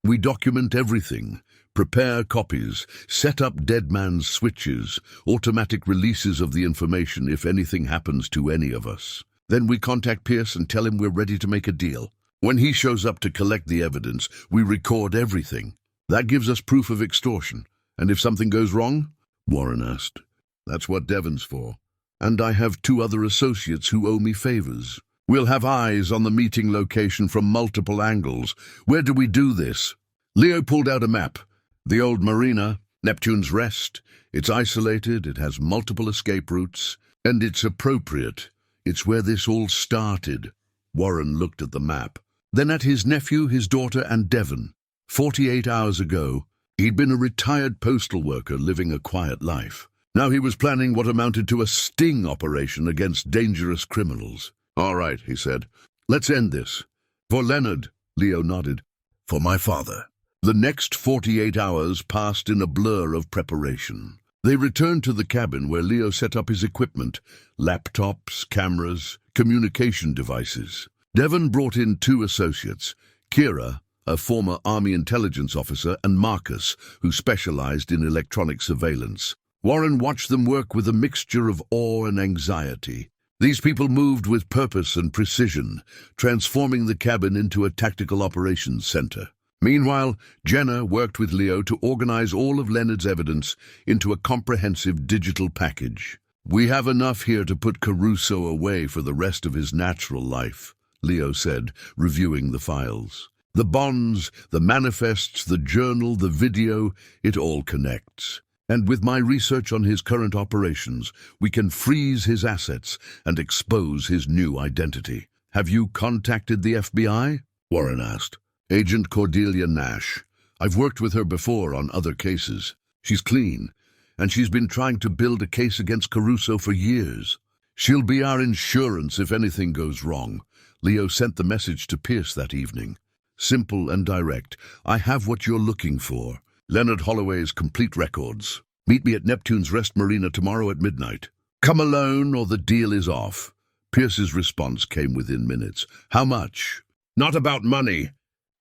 We document everything, prepare copies, set up dead man's switches, automatic releases of the information if anything happens to any of us. Then we contact Pierce and tell him we're ready to make a deal. When he shows up to collect the evidence, we record everything. That gives us proof of extortion. And if something goes wrong? Warren asked. That's what Devon's for. And I have 2 other associates who owe me favors. We'll have eyes on the meeting location from multiple angles. Where do we do this? Leo pulled out a map. The old marina, Neptune's Rest. It's isolated, it has multiple escape routes, and it's appropriate. It's where this all started. Warren looked at the map. Then at his nephew, his daughter, and Devon. 48 hours ago, he'd been a retired postal worker living a quiet life. Now he was planning what amounted to a sting operation against dangerous criminals. All right, he said. Let's end this. For Leonard, Leo nodded. For my father. The next 48 hours passed in a blur of preparation. They returned to the cabin where Leo set up his equipment, laptops, cameras, communication devices. Devon brought in 2 associates, Kira, a former Army intelligence officer, and Marcus, who specialized in electronic surveillance. Warren watched them work with a mixture of awe and anxiety. These people moved with purpose and precision, transforming the cabin into a tactical operations center. Meanwhile, Jenna worked with Leo to organize all of Leonard's evidence into a comprehensive digital package. We have enough here to put Caruso away for the rest of his natural life, Leo said, reviewing the files. The bonds, the manifests, the journal, the video, it all connects. And with my research on his current operations, we can freeze his assets and expose his new identity. Have you contacted the FBI? Warren asked. Agent Cordelia Nash. I've worked with her before on other cases. She's clean, and she's been trying to build a case against Caruso for years. She'll be our insurance if anything goes wrong. Leo sent the message to Pierce that evening. Simple and direct. I have what you're looking for. Leonard Holloway's complete records. Meet me at Neptune's Rest Marina tomorrow at midnight. Come alone or the deal is off. Pierce's response came within minutes. How much? Not about money.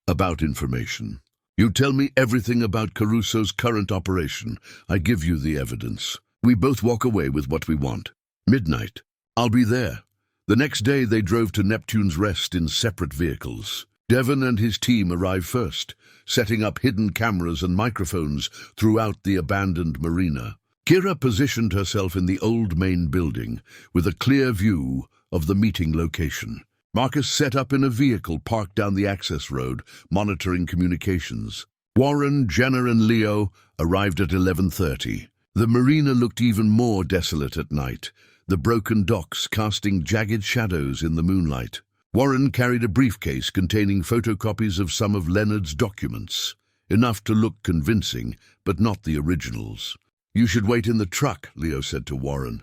About information. You tell me everything about Caruso's current operation. I give you the evidence. We both walk away with what we want. Midnight. I'll be there. The next day they drove to Neptune's Rest in separate vehicles. Devon and his team arrived first, setting up hidden cameras and microphones throughout the abandoned marina. Kira positioned herself in the old main building with a clear view of the meeting location. Marcus set up in a vehicle parked down the access road, monitoring communications. Warren, Jenna, and Leo arrived at 11:30. The marina looked even more desolate at night, the broken docks casting jagged shadows in the moonlight. Warren carried a briefcase containing photocopies of some of Leonard's documents, enough to look convincing, but not the originals. You should wait in the truck, Leo said to Warren.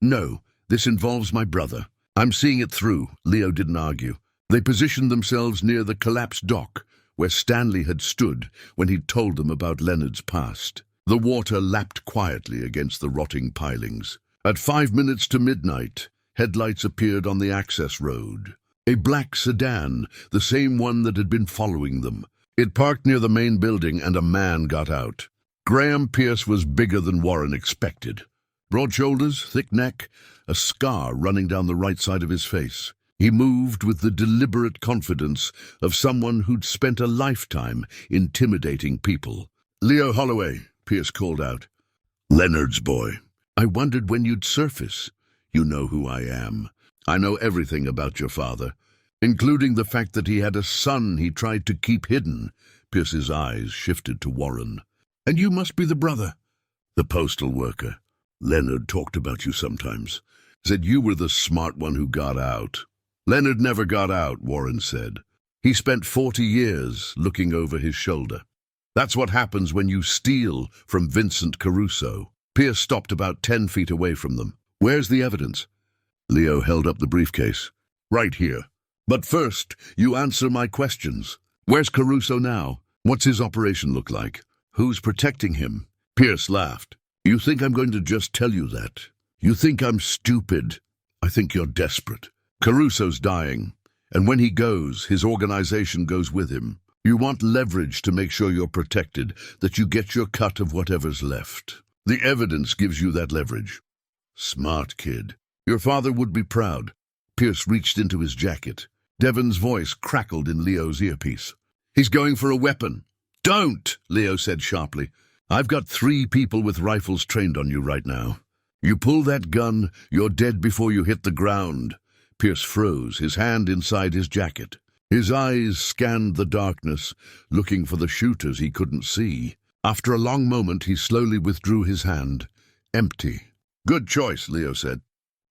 No, this involves my brother. I'm seeing it through, Leo didn't argue. They positioned themselves near the collapsed dock, where Stanley had stood when he'd told them about Leonard's past. The water lapped quietly against the rotting pilings. At 5 minutes to midnight, headlights appeared on the access road. A black sedan, the same one that had been following them. It parked near the main building and a man got out. Graham Pierce was bigger than Warren expected. Broad shoulders, thick neck, a scar running down the right side of his face. He moved with the deliberate confidence of someone who'd spent a lifetime intimidating people. Leo Holloway, Pierce called out. Leonard's boy. I wondered when you'd surface. You know who I am. I know everything about your father, including the fact that he had a son he tried to keep hidden. Pierce's eyes shifted to Warren. And you must be the brother. The postal worker. Leonard talked about you sometimes. Said you were the smart one who got out. Leonard never got out, Warren said. He spent 40 years looking over his shoulder. That's what happens when you steal from Vincent Caruso. Pierce stopped about 10 feet away from them. Where's the evidence? Leo held up the briefcase. Right here. But first, you answer my questions. Where's Caruso now? What's his operation look like? Who's protecting him? Pierce laughed. You think I'm going to just tell you that? You think I'm stupid? I think you're desperate. Caruso's dying, and when he goes, his organization goes with him. You want leverage to make sure you're protected, that you get your cut of whatever's left. The evidence gives you that leverage. Smart kid. Your father would be proud. Pierce reached into his jacket. Devon's voice crackled in Leo's earpiece. He's going for a weapon. Don't, Leo said sharply. I've got 3 people with rifles trained on you right now. You pull that gun, you're dead before you hit the ground. Pierce froze, his hand inside his jacket. His eyes scanned the darkness, looking for the shooters he couldn't see. After a long moment, he slowly withdrew his hand. Empty. Good choice, Leo said.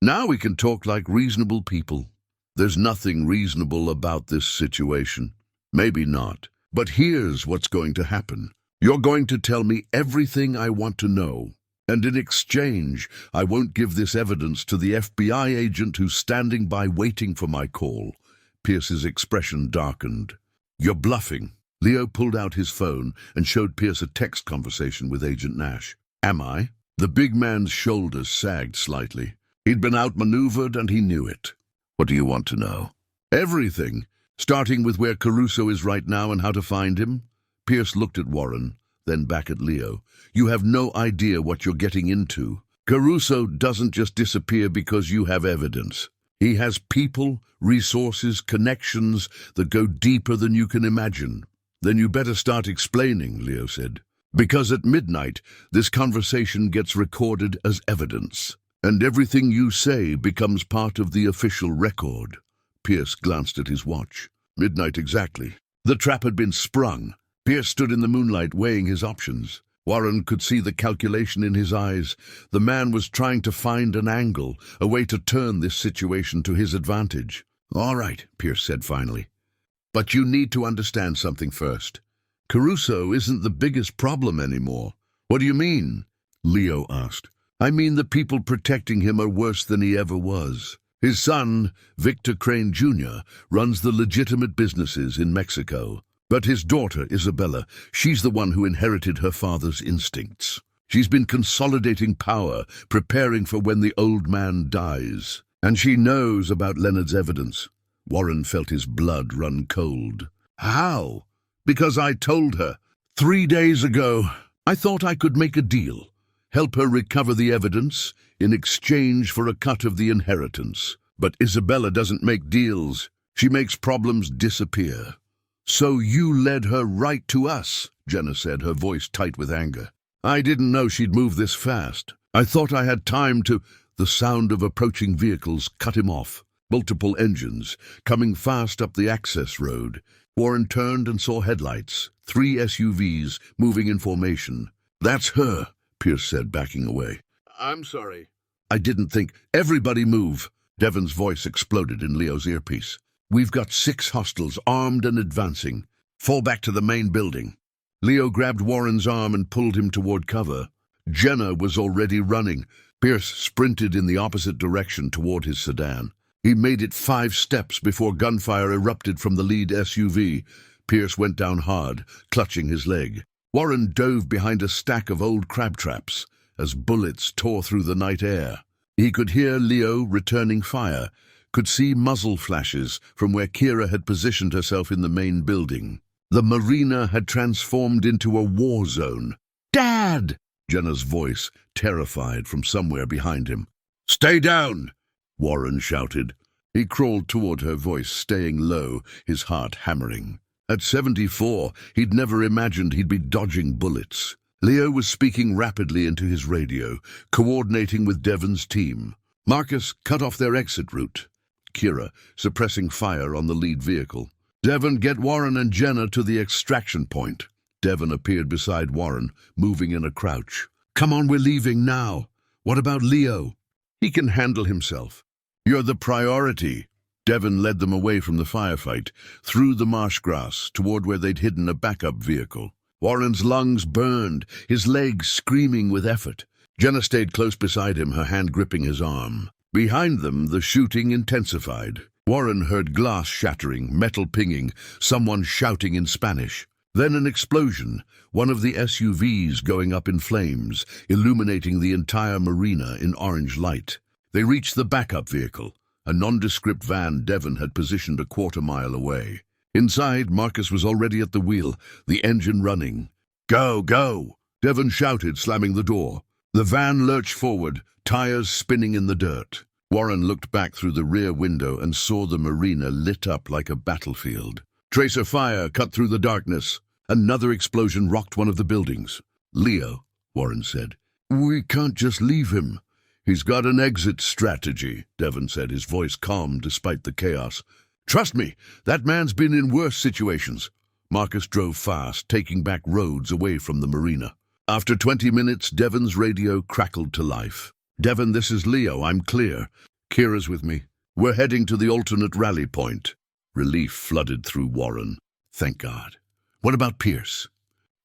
Now we can talk like reasonable people. There's nothing reasonable about this situation. Maybe not. But here's what's going to happen. You're going to tell me everything I want to know. And in exchange, I won't give this evidence to the FBI agent who's standing by waiting for my call. Pierce's expression darkened. You're bluffing. Leo pulled out his phone and showed Pierce a text conversation with Agent Nash. Am I? The big man's shoulders sagged slightly. He'd been outmaneuvered and he knew it. What do you want to know? Everything, starting with where Caruso is right now and how to find him. Pierce looked at Warren, then back at Leo. You have no idea what you're getting into. Caruso doesn't just disappear because you have evidence. He has people, resources, connections that go deeper than you can imagine. Then you better start explaining, Leo said. Because at midnight, this conversation gets recorded as evidence. And everything you say becomes part of the official record. Pierce glanced at his watch. Midnight exactly. The trap had been sprung. Pierce stood in the moonlight weighing his options. Warren could see the calculation in his eyes. The man was trying to find an angle, a way to turn this situation to his advantage. "All right," Pierce said finally. "But you need to understand something first. Caruso isn't the biggest problem anymore." "What do you mean?" Leo asked. "I mean the people protecting him are worse than he ever was. His son, Victor Crane Jr., runs the legitimate businesses in Mexico. But his daughter, Isabella, she's the one who inherited her father's instincts. She's been consolidating power, preparing for when the old man dies. And she knows about Leonard's evidence." Warren felt his blood run cold. "How?" "Because I told her. 3 days ago. I thought I could make a deal. Help her recover the evidence in exchange for a cut of the inheritance. But Isabella doesn't make deals. She makes problems disappear." "So you led her right to us," Jenna said, her voice tight with anger. "I didn't know she'd move this fast. I thought I had time to—" The sound of approaching vehicles cut him off. Multiple engines, coming fast up the access road. Warren turned and saw headlights. 3 SUVs moving in formation. "That's her," Pierce said, backing away. "I'm sorry." "I didn't think—" "Everybody move!" Devon's voice exploded in Leo's earpiece. "We've got 6 hostiles, armed and advancing. Fall back to the main building." Leo grabbed Warren's arm and pulled him toward cover. Jenna was already running. Pierce sprinted in the opposite direction toward his sedan. He made it 5 steps before gunfire erupted from the lead SUV. Pierce went down hard, clutching his leg. Warren dove behind a stack of old crab traps as bullets tore through the night air. He could hear Leo returning fire, could see muzzle flashes from where Kira had positioned herself in the main building. The marina had transformed into a war zone. "Dad!" Jenna's voice, terrified, from somewhere behind him. "Stay down!" Warren shouted. He crawled toward her, voice staying low, his heart hammering. At 74, he'd never imagined he'd be dodging bullets. Leo was speaking rapidly into his radio, coordinating with Devon's team. Marcus cut off their exit route. Kira, suppressing fire on the lead vehicle. "Devon, get Warren and Jenna to the extraction point." Devon appeared beside Warren, moving in a crouch. "Come on, we're leaving now." "What about Leo?" "He can handle himself." "You're the priority." Devon led them away from the firefight, through the marsh grass, toward where they'd hidden a backup vehicle. Warren's lungs burned, his legs screaming with effort. Jenna stayed close beside him, her hand gripping his arm. Behind them, the shooting intensified. Warren heard glass shattering, metal pinging, someone shouting in Spanish. Then an explosion, one of the SUVs going up in flames, illuminating the entire marina in orange light. They reached the backup vehicle, a nondescript van Devon had positioned a quarter-mile away. Inside, Marcus was already at the wheel, the engine running. "Go, go!" Devon shouted, slamming the door. The van lurched forward, tires spinning in the dirt. Warren looked back through the rear window and saw the marina lit up like a battlefield. Tracer fire cut through the darkness. Another explosion rocked one of the buildings. "Leo," Warren said, "we can't just leave him." "He's got an exit strategy," Devon said, his voice calm despite the chaos. "Trust me, that man's been in worse situations." Marcus drove fast, taking back roads away from the marina. After 20 minutes, Devon's radio crackled to life. "Devon, this is Leo. I'm clear. Kira's with me. We're heading to the alternate rally point." Relief flooded through Warren. Thank God. "What about Pierce?"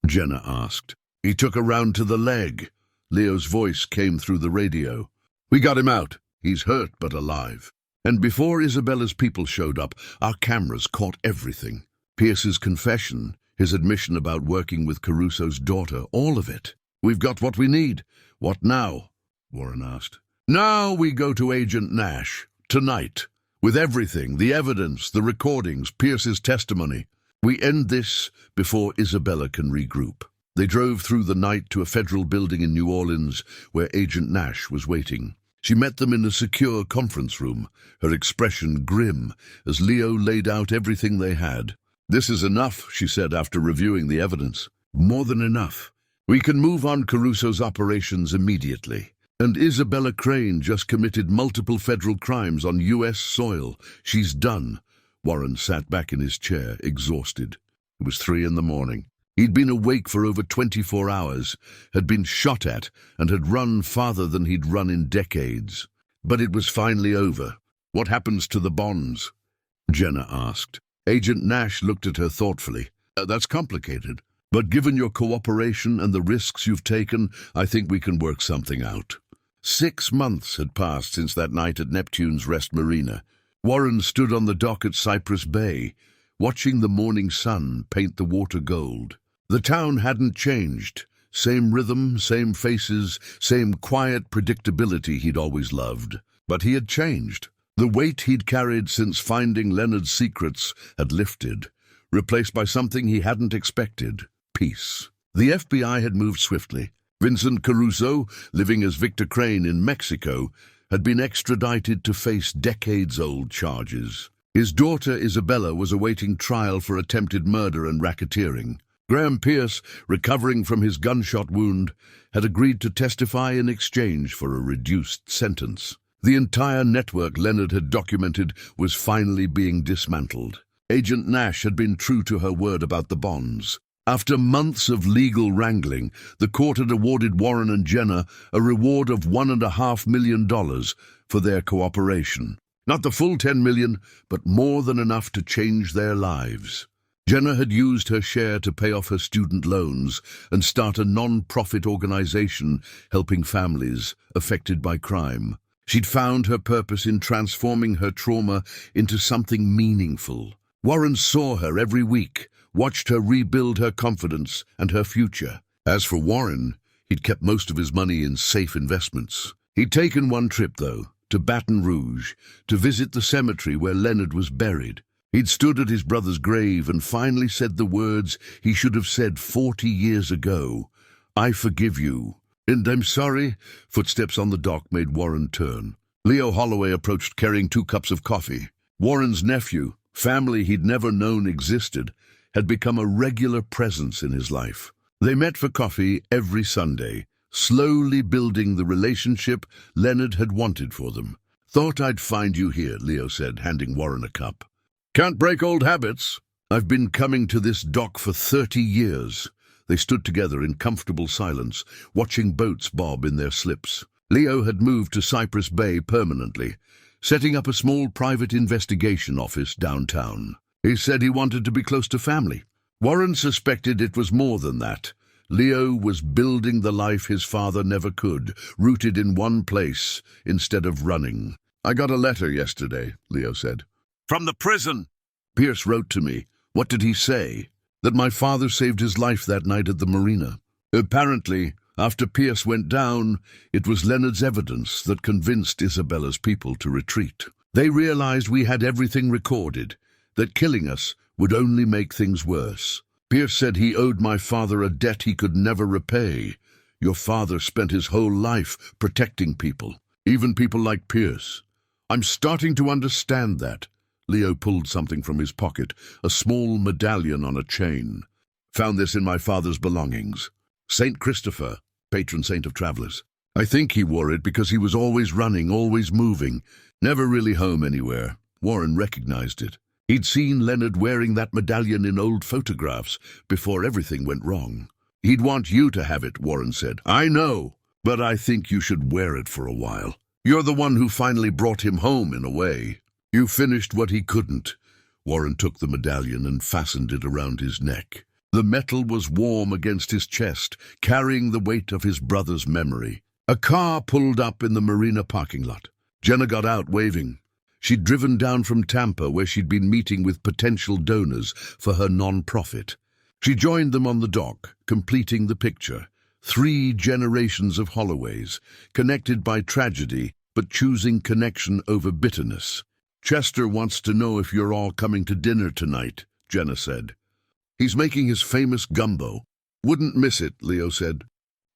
Jenna asked. "He took a round to the leg." Leo's voice came through the radio. "We got him out. He's hurt but alive." And before Isabella's people showed up, our cameras caught everything. Pierce's confession, his admission about working with Caruso's daughter, all of it. "We've got what we need." "What now?" Warren asked. "Now we go to Agent Nash. Tonight. With everything, the evidence, the recordings, Pierce's testimony. We end this before Isabella can regroup." They drove through the night to a federal building in New Orleans where Agent Nash was waiting. She met them in a secure conference room, her expression grim as Leo laid out everything they had. "This is enough," she said after reviewing the evidence. "More than enough. We can move on Caruso's operations immediately. And Isabella Crane just committed multiple federal crimes on U.S. soil. She's done. Warren sat back in his chair, exhausted. It was 3 a.m. He'd been awake for over 24 hours, had been shot at, and had run farther than he'd run in decades. But it was finally over. What happens to the bonds? Jenna asked. Agent Nash looked at her thoughtfully. That's complicated. But given your cooperation and the risks you've taken, I think we can work something out. 6 months had passed since that night at Neptune's Rest Marina. Warren stood on the dock at Cypress Bay, watching the morning sun paint the water gold. The town hadn't changed. Same rhythm, same faces, same quiet predictability he'd always loved. But he had changed. The weight he'd carried since finding Leonard's secrets had lifted, replaced by something he hadn't expected: peace. The FBI had moved swiftly. Vincent Caruso, living as Victor Crane in Mexico, had been extradited to face decades-old charges. His daughter Isabella was awaiting trial for attempted murder and racketeering. Graham Pierce, recovering from his gunshot wound, had agreed to testify in exchange for a reduced sentence. The entire network Leonard had documented was finally being dismantled. Agent Nash had been true to her word about the bonds. After months of legal wrangling, the court had awarded Warren and Jenna a reward of $1.5 million for their cooperation. Not the full $10 million, but more than enough to change their lives. Jenna had used her share to pay off her student loans and start a non-profit organization helping families affected by crime. She'd found her purpose in transforming her trauma into something meaningful. Warren saw her every week, watched her rebuild her confidence and her future. As for Warren, he'd kept most of his money in safe investments. He'd taken one trip, though, to Baton Rouge, to visit the cemetery where Leonard was buried. He'd stood at his brother's grave and finally said the words he should have said 40 years ago: "I forgive you." "And I'm sorry." Footsteps on the dock made Warren turn. Leo Holloway approached carrying 2 cups of coffee. Warren's nephew, family he'd never known existed, had become a regular presence in his life. They met for coffee every Sunday, slowly building the relationship Leonard had wanted for them. "Thought I'd find you here," Leo said, handing Warren a cup. "Can't break old habits." "I've been coming to this dock for 30 years. They stood together in comfortable silence, watching boats bob in their slips. Leo had moved to Cypress Bay permanently, setting up a small private investigation office downtown. He said he wanted to be close to family. Warren suspected it was more than that. Leo was building the life his father never could, rooted in one place instead of running. "I got a letter yesterday," Leo said. "From the prison." "Pierce wrote to me." "What did he say?" "That my father saved his life that night at the marina. Apparently, after Pierce went down, it was Leonard's evidence that convinced Isabella's people to retreat. They realized we had everything recorded, that killing us would only make things worse. Pierce said he owed my father a debt he could never repay. Your father spent his whole life protecting people, even people like Pierce. I'm starting to understand that." Leo pulled something from his pocket, a small medallion on a chain. "Found this in my father's belongings. Saint Christopher, patron saint of travelers. I think he wore it because he was always running, always moving, never really home anywhere." Warren recognized it. He'd seen Leonard wearing that medallion in old photographs before everything went wrong. "He'd want you to have it," Warren said. "I know, but I think you should wear it for a while. You're the one who finally brought him home, in a way. You finished what he couldn't." Warren took the medallion and fastened it around his neck. The metal was warm against his chest, carrying the weight of his brother's memory. A car pulled up in the marina parking lot. Jenna got out, waving. She'd driven down from Tampa, where she'd been meeting with potential donors for her non-profit. She joined them on the dock, completing the picture. 3 generations of Holloways, connected by tragedy, but choosing connection over bitterness. "Chester wants to know if you're all coming to dinner tonight," Jenna said. "He's making his famous gumbo." "Wouldn't miss it," Leo said.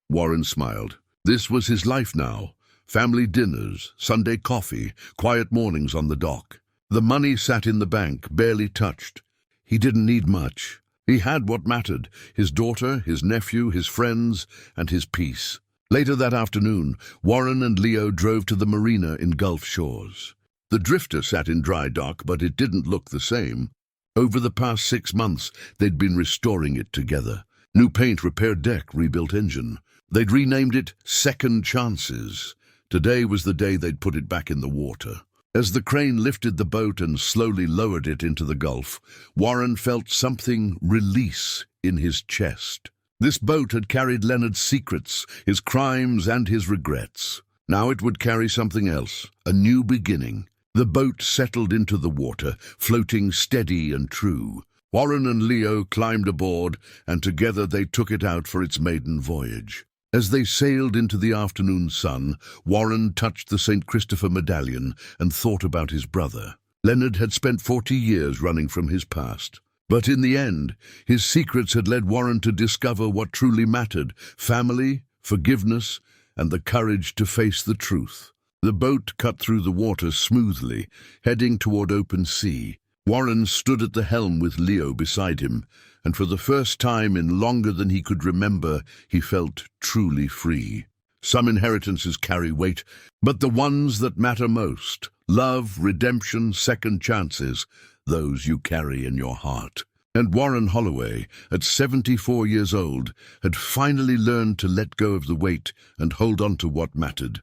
Warren smiled. This was his life now. Family dinners, Sunday coffee, quiet mornings on the dock. The money sat in the bank, barely touched. He didn't need much. He had what mattered: his daughter, his nephew, his friends, and his peace. Later that afternoon, Warren and Leo drove to the marina in Gulf Shores. The drifter sat in dry dock, but it didn't look the same. Over the past 6 months, they'd been restoring it together. New paint, repaired deck, rebuilt engine. They'd renamed it Second Chances. Today was the day they'd put it back in the water. As the crane lifted the boat and slowly lowered it into the Gulf, Warren felt something release in his chest. This boat had carried Leonard's secrets, his crimes and his regrets. Now it would carry something else, a new beginning. The boat settled into the water, floating steady and true. Warren and Leo climbed aboard, and together they took it out for its maiden voyage. As they sailed into the afternoon sun, Warren touched the St. Christopher medallion and thought about his brother. Leonard had spent 40 years running from his past. But in the end, his secrets had led Warren to discover what truly mattered: family, forgiveness, and the courage to face the truth. The boat cut through the water smoothly, heading toward open sea. Warren stood at the helm with Leo beside him, and for the first time in longer than he could remember, he felt truly free. Some inheritances carry weight, but the ones that matter most, love, redemption, second chances, those you carry in your heart. And Warren Holloway, at 74 years old, had finally learned to let go of the weight and hold on to what mattered.